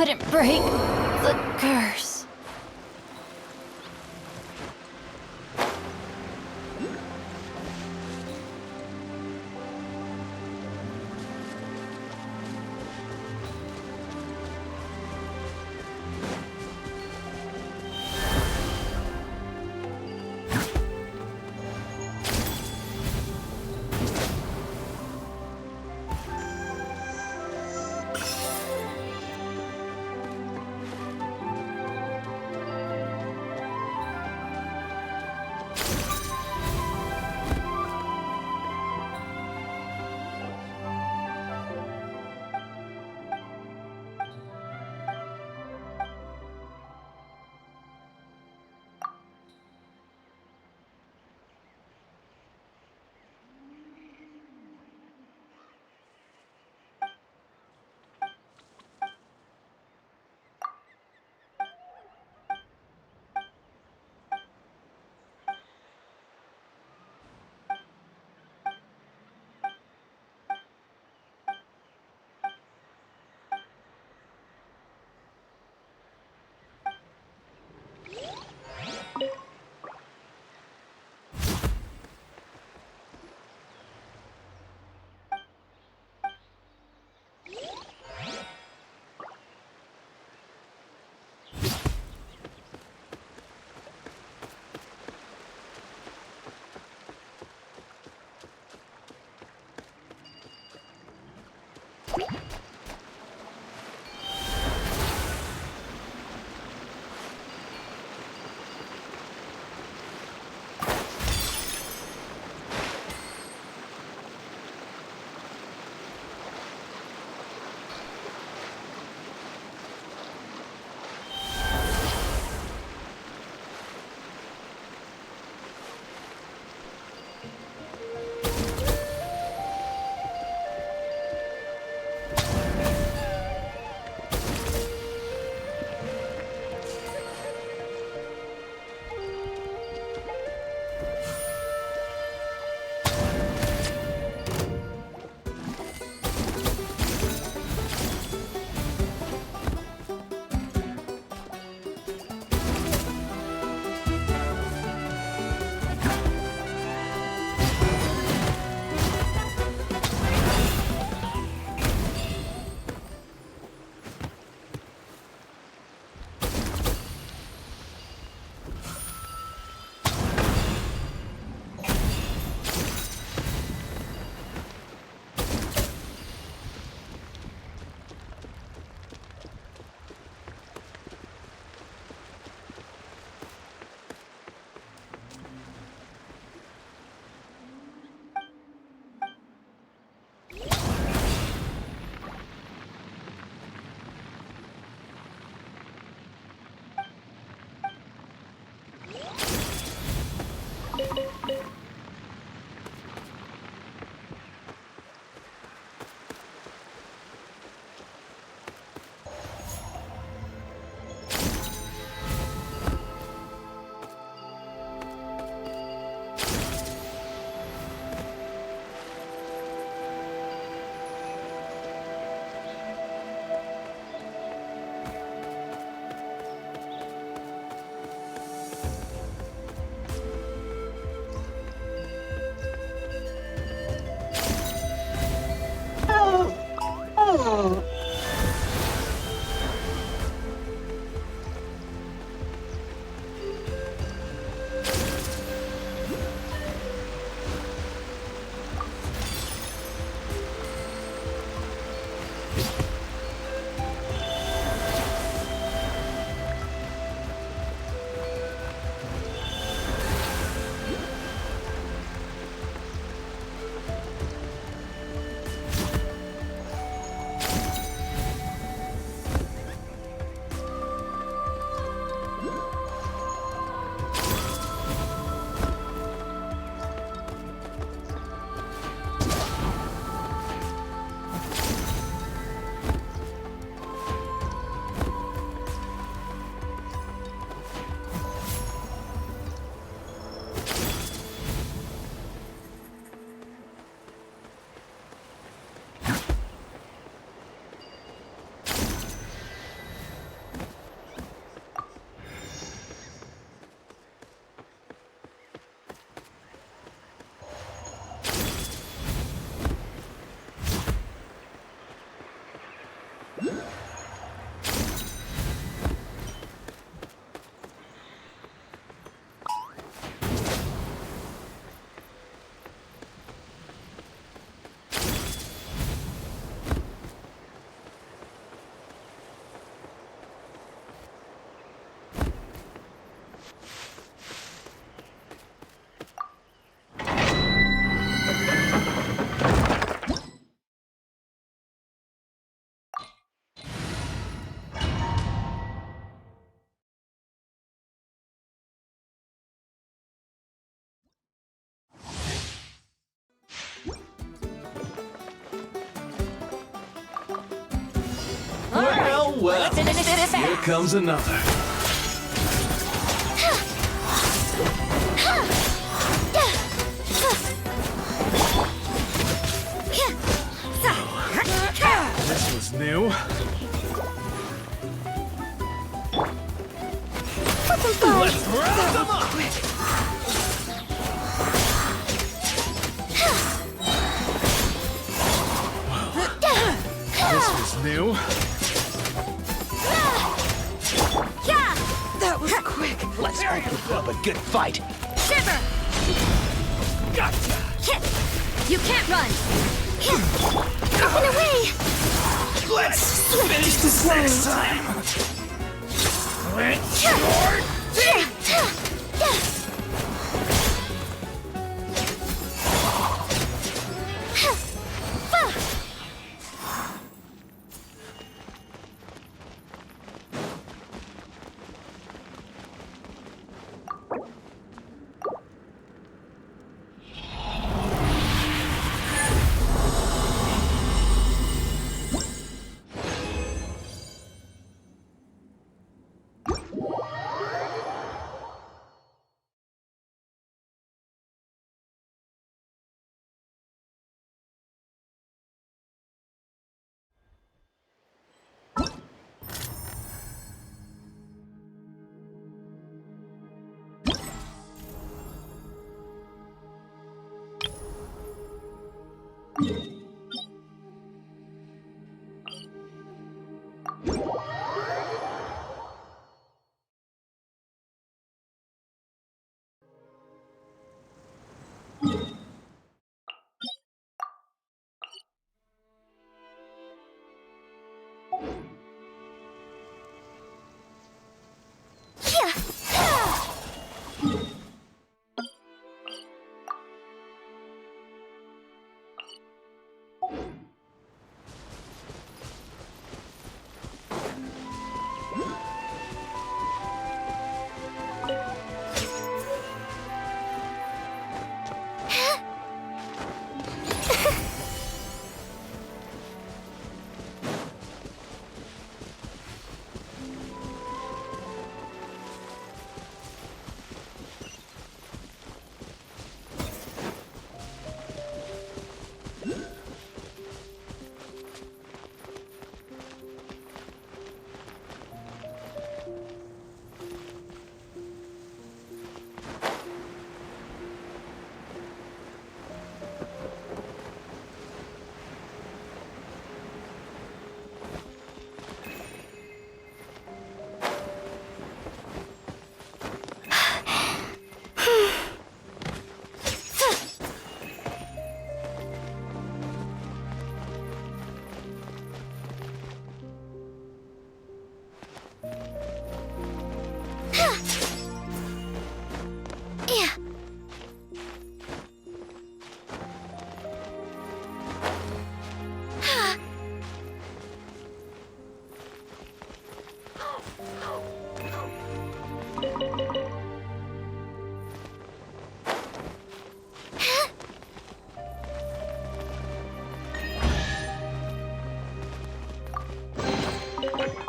Speaker 6: Couldn't break the curse.
Speaker 17: well, here comes another. This was new. Let's round them up! This was new.
Speaker 10: That was quick.
Speaker 17: Let's hope we put up a good fight.
Speaker 10: Shiver!
Speaker 17: Gotcha!
Speaker 10: You can't run!
Speaker 1: Up and away!
Speaker 17: Let's finish this next time! Clench your teeth!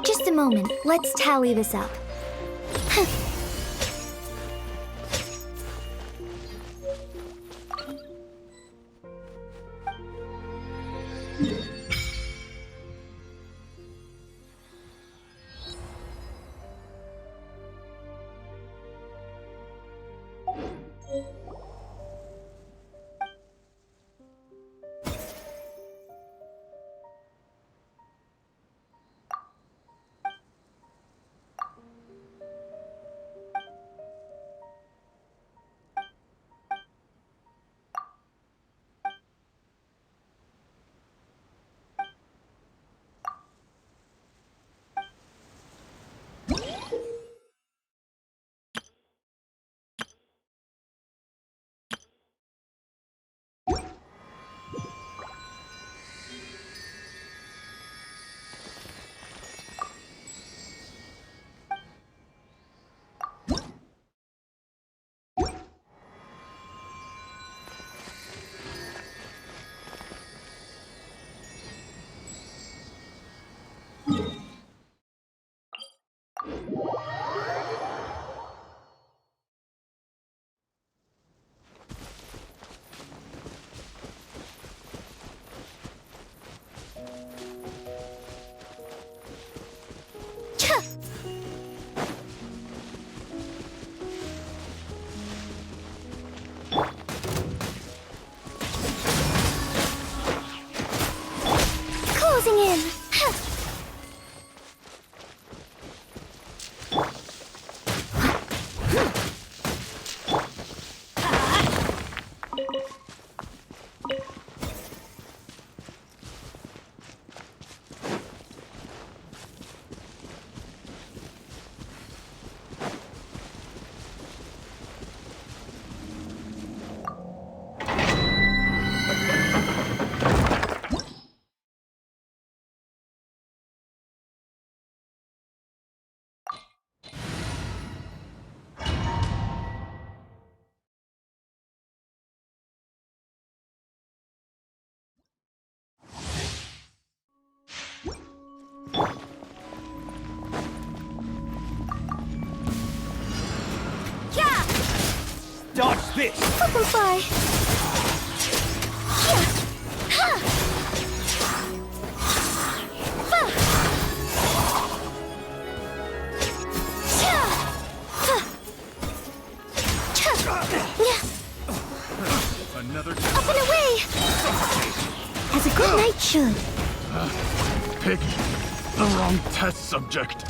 Speaker 1: Just a moment. Let's tally this up.
Speaker 17: this?
Speaker 1: Superfly!
Speaker 17: Another
Speaker 1: Up and away! As a good knight should.
Speaker 17: pick the wrong test subject.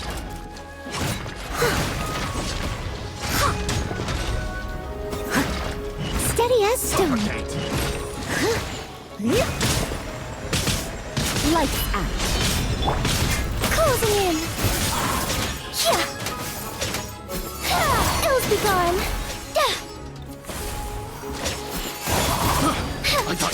Speaker 1: Steady as stone. Lights out. Closing in. Ills be gone.
Speaker 17: I got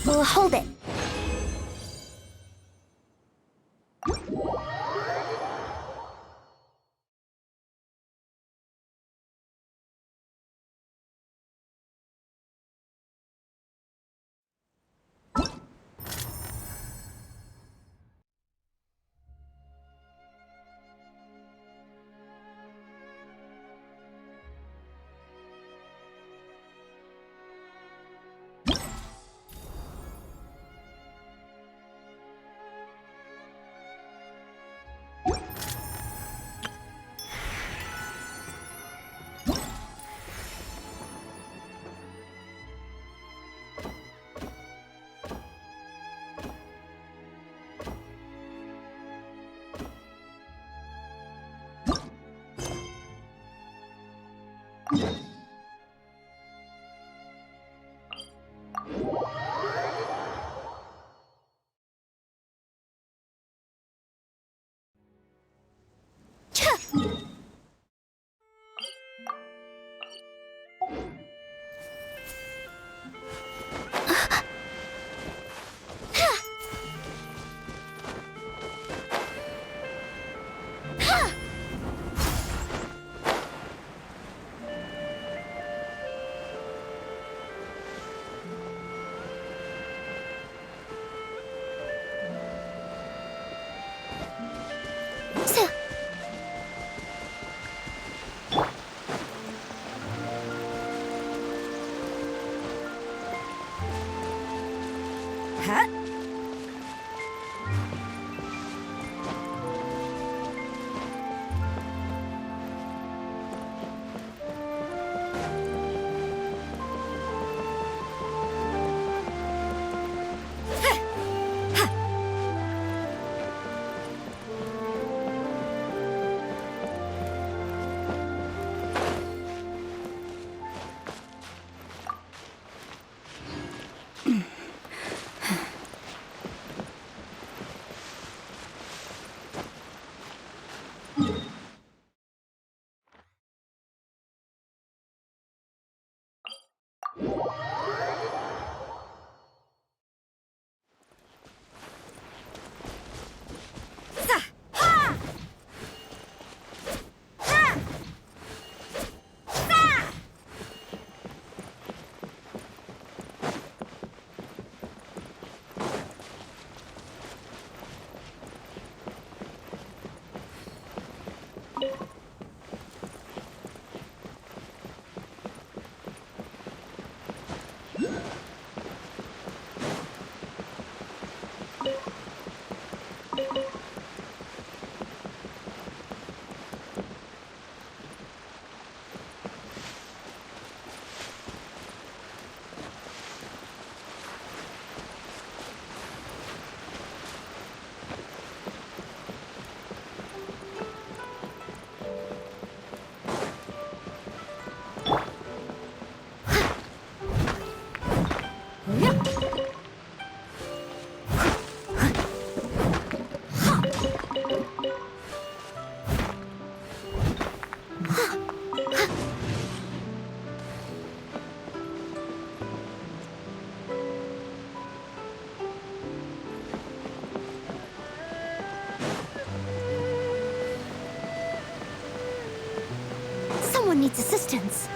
Speaker 1: We'll hold it. Someone needs assistance.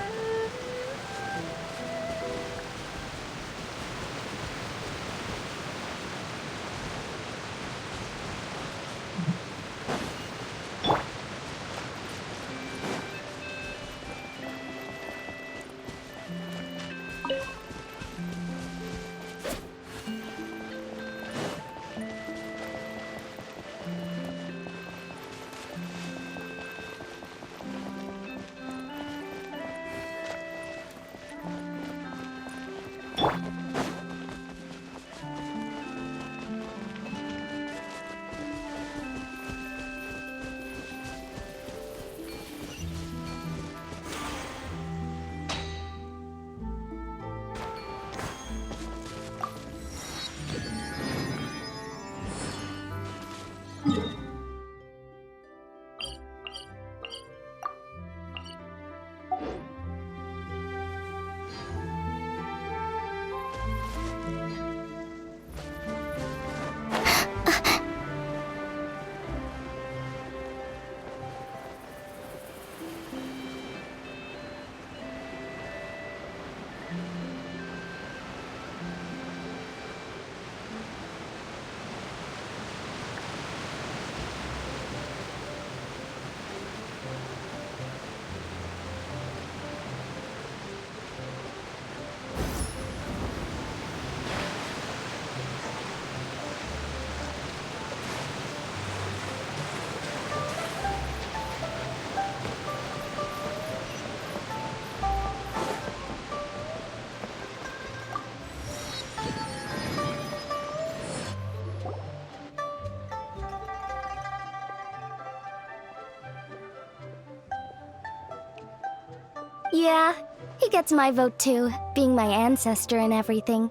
Speaker 13: Yeah, he gets my vote too, being my ancestor and everything.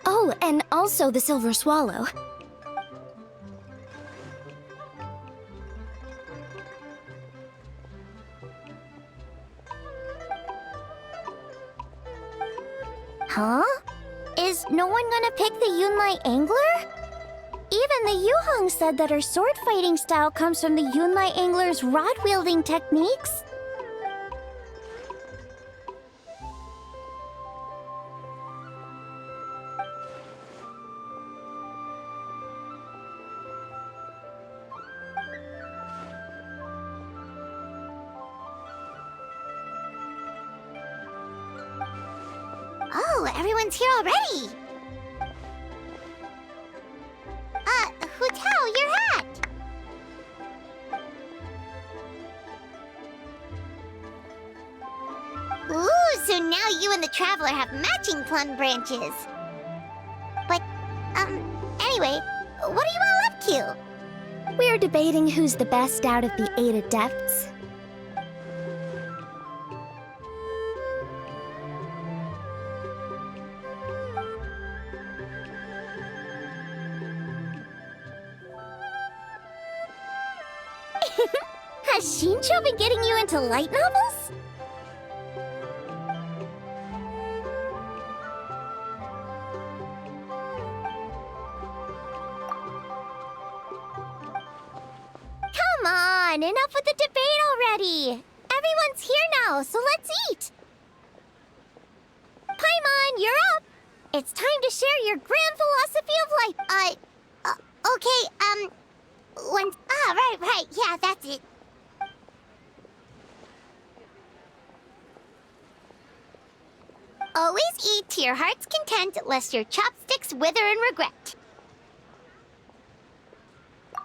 Speaker 13: Oh, and also the Silver Swallow.
Speaker 1: Huh? Is no one gonna pick the Yunlai Angler? Even the Yuhong said that her sword fighting style comes from the Yunlai Angler's rod-wielding techniques. Oh, everyone's here already! Hu Tao, your hat! Ooh, so now you and the Traveler have matching plum branches. But, anyway, what are you all up to?
Speaker 13: We're debating who's the best out of the 8 adepts.
Speaker 1: Has Shincho been getting you into light novels? Come on, enough with the debate already! Everyone's here now, so let's eat! Paimon, you're up! It's time to share your grand philosophy of life. Okay, right, yeah, that's it. Always eat to your heart's content, lest your chopsticks wither in regret.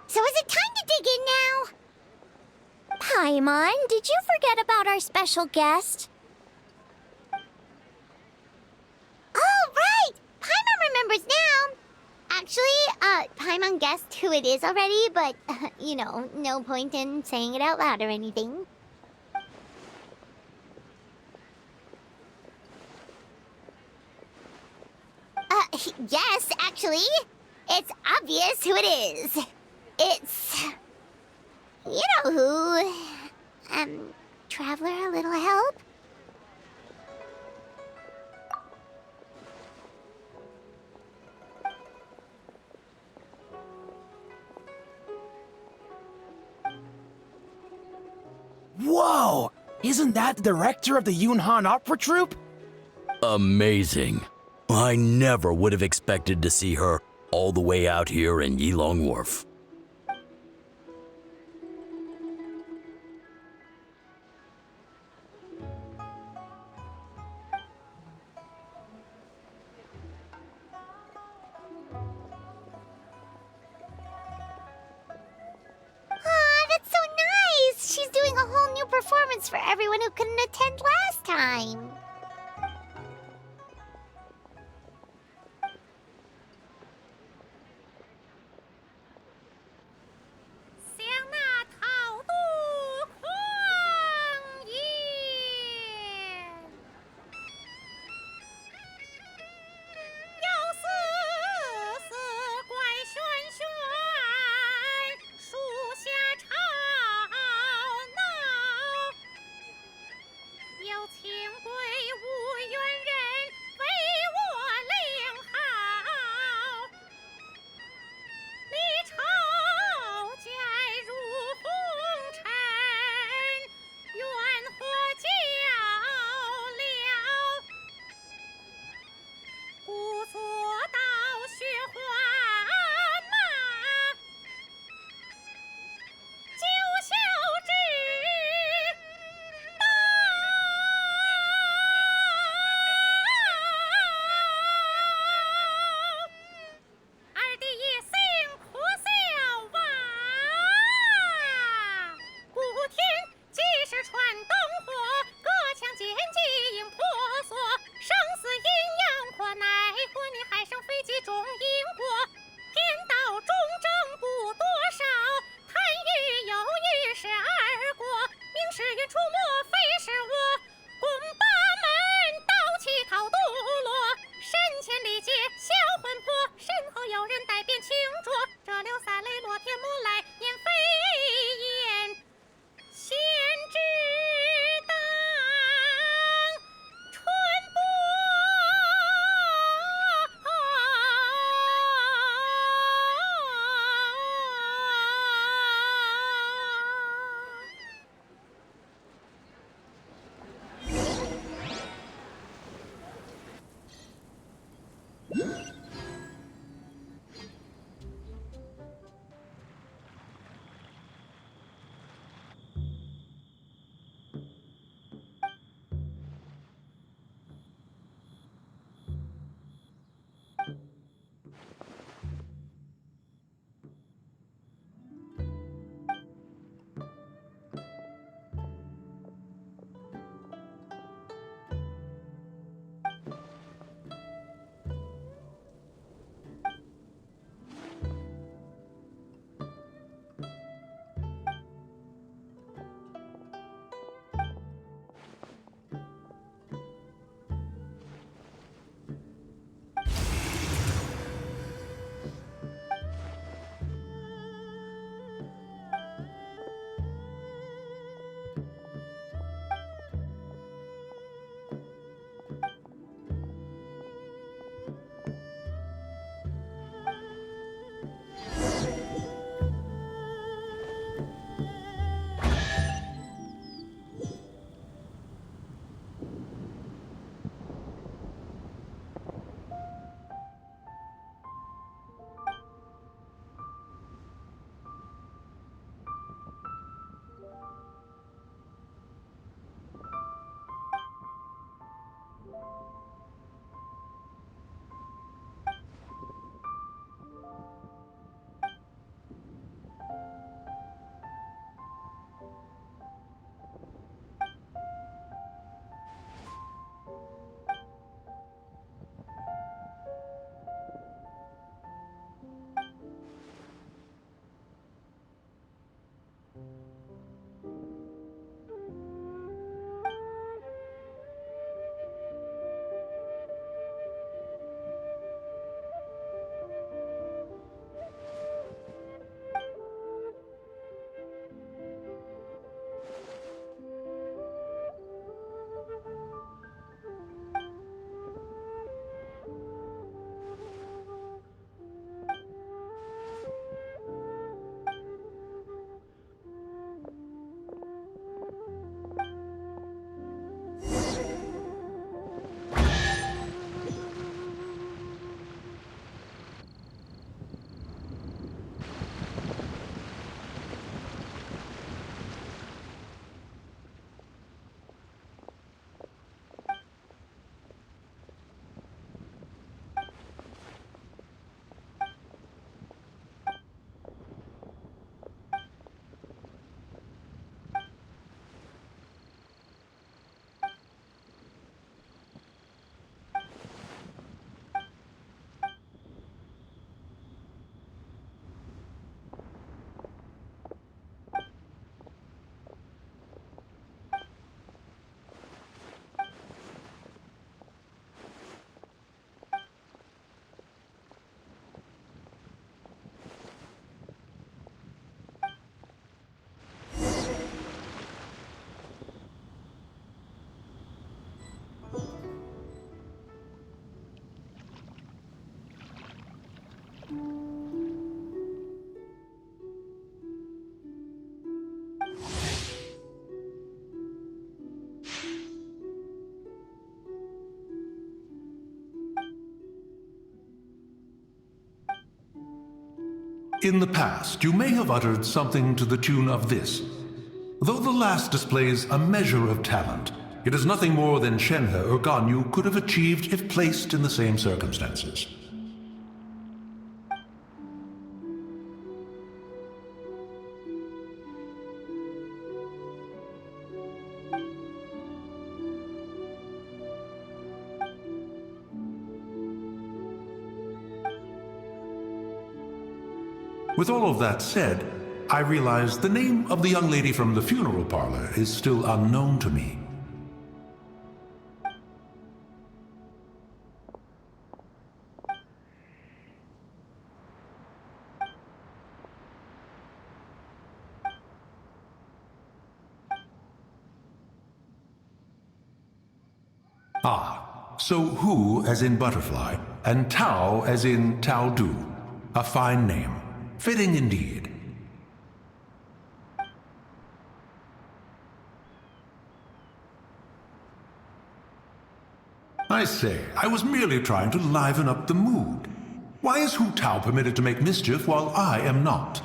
Speaker 1: So is it time to dig in now? Paimon, did you forget about our special guest? Oh, right! Paimon remembers now! Actually, Paimon guessed who it is already, but, no point in saying it out loud or anything. Yes, actually. It's obvious who it is. It's... you know who. Traveler, a little help?
Speaker 18: Whoa! Isn't that the director of the Yunhan Opera Troupe?
Speaker 19: Amazing. I never would have expected to see her all the way out here in Yilong Wharf.
Speaker 1: Aw, that's so nice! She's doing a whole new performance for everyone who couldn't attend last time.
Speaker 11: In the past, you may have uttered something to the tune of this. Though the last displays a measure of talent, it is nothing more than Shenhe or Ganyu could have achieved if placed in the same circumstances. With all of that said, I realize the name of the young lady from the funeral parlor is still unknown to me. Ah, so Hu as in butterfly, and Tao as in Tao Du. A fine name. Fitting indeed. I say, I was merely trying to liven up the mood. Why is Hu Tao permitted to make mischief while I am not?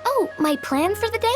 Speaker 6: Oh, my plan for the day?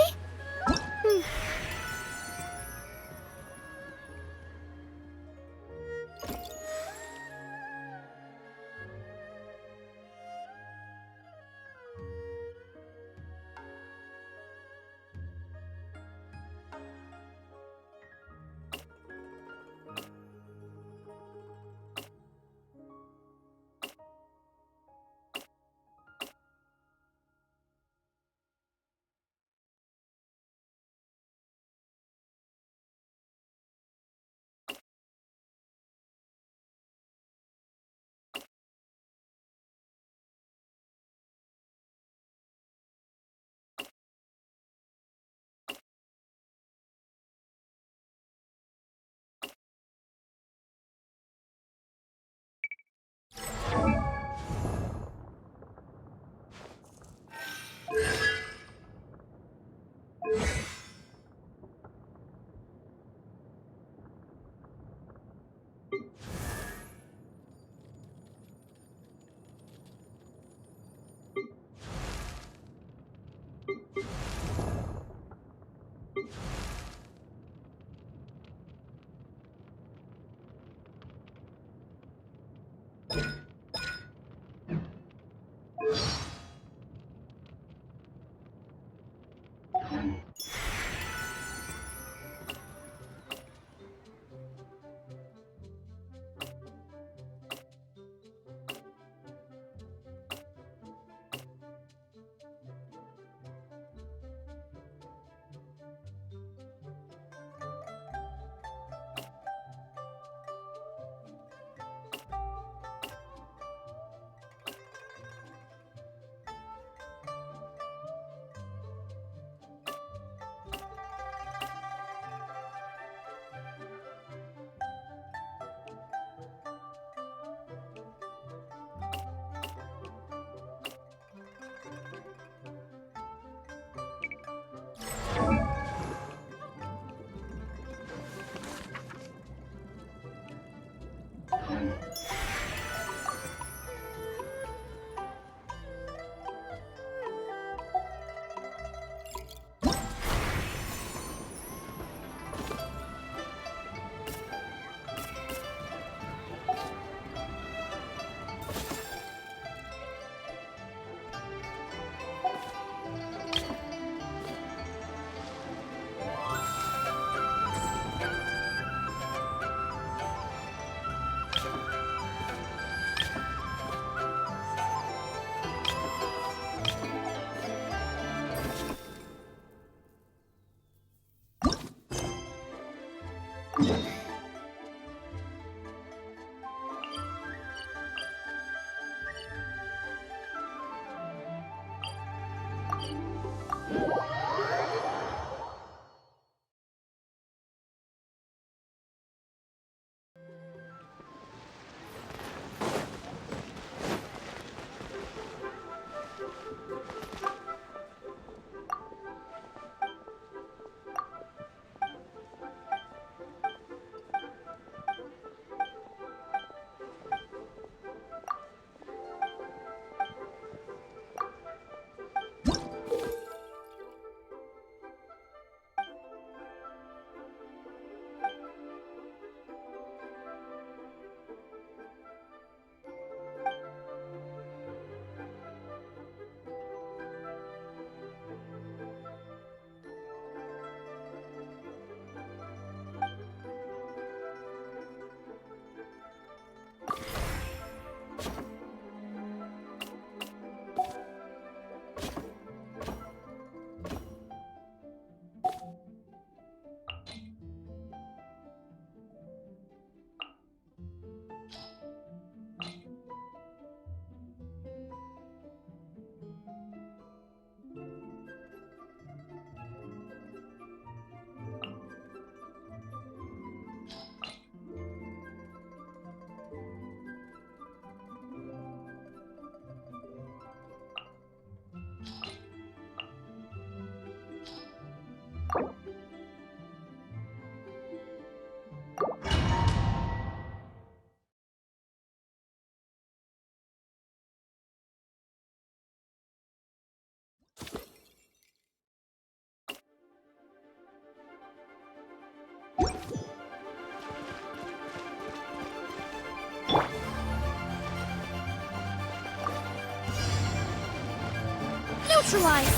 Speaker 1: Neutralize!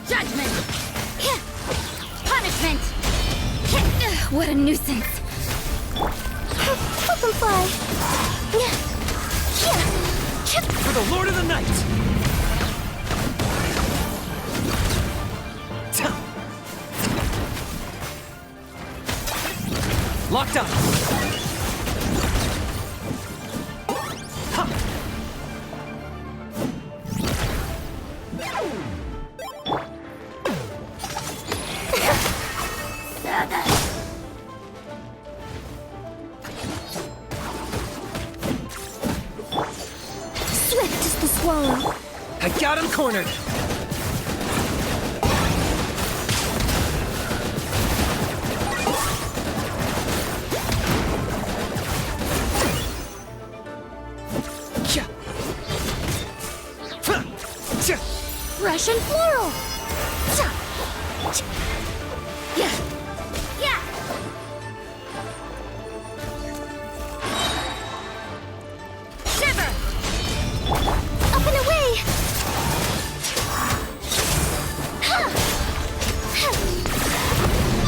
Speaker 1: Judgment! Punishment!
Speaker 6: What a nuisance.
Speaker 1: Let them fly!
Speaker 2: For the Lord of the Night! Locked on!
Speaker 1: Swift as the swallow.
Speaker 2: I got him cornered!
Speaker 1: Russian floral! Shiver! Up and away!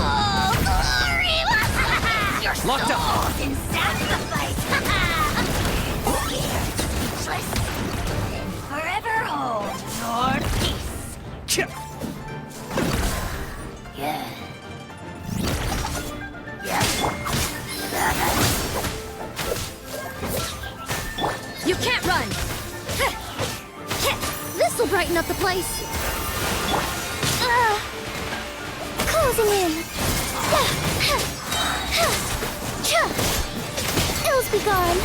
Speaker 1: Oh, glory! Your
Speaker 2: Locked up.
Speaker 1: soul's in sacrifice! Speechless! And forever hold your peace! Yeah. You can't run! This'll brighten up the place! Closing in! Ills be gone!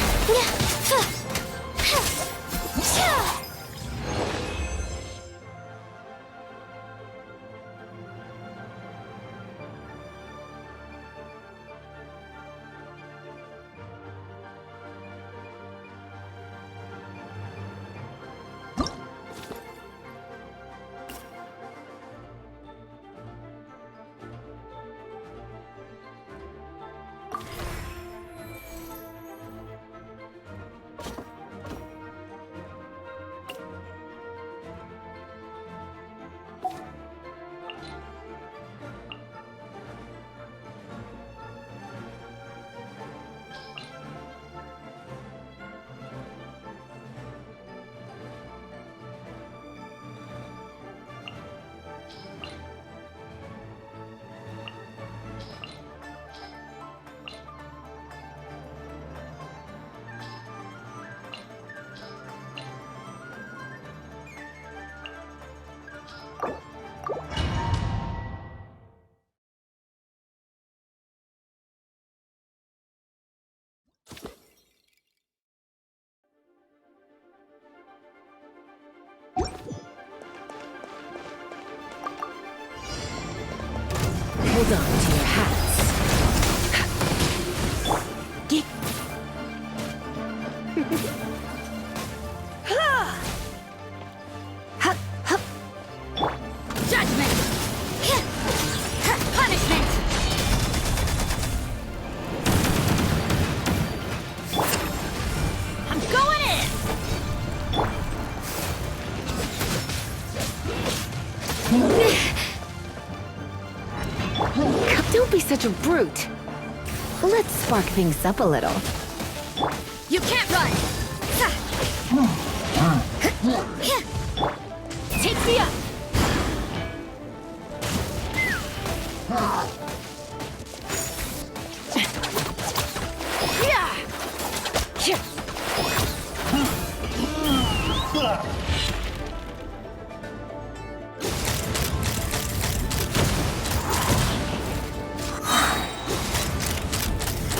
Speaker 4: Hold on to your hats.
Speaker 6: Judgment! Punishment! I'm going in!
Speaker 4: Don't be such a brute. Let's spark things up a little.
Speaker 6: You can't run! Take me up!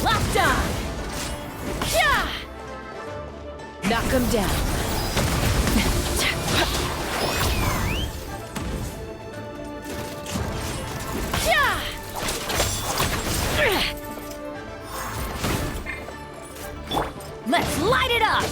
Speaker 4: Locked on! Knock him down.
Speaker 6: Let's light it up!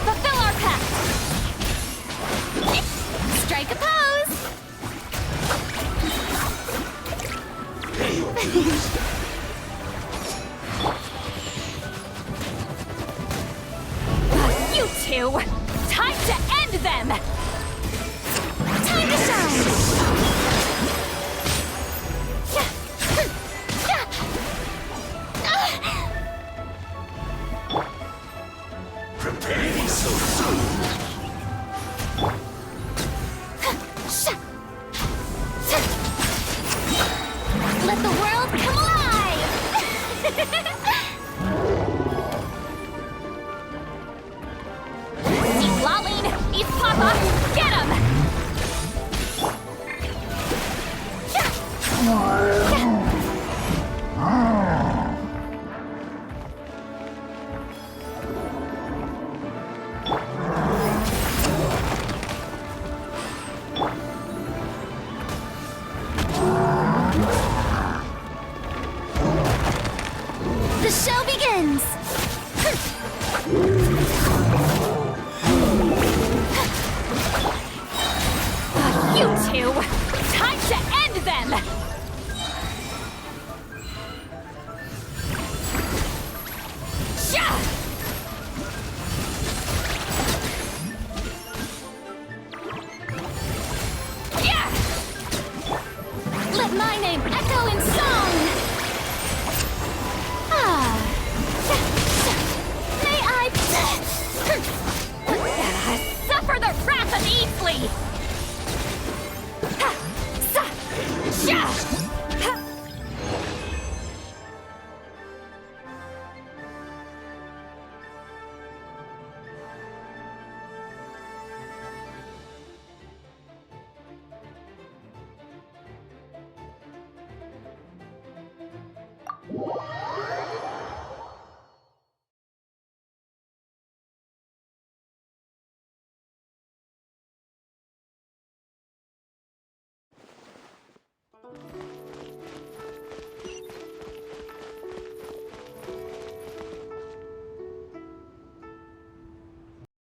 Speaker 6: Fulfill our pact! Strike a pose! You two! Time to end them! Time to shine!
Speaker 3: Preparing so soon!
Speaker 6: Let the world come alive! He's lolling! He's Papa! Get him! You two! Time to end them! Sha! Let my name echo in song! May I... suffer the wrath of Easley!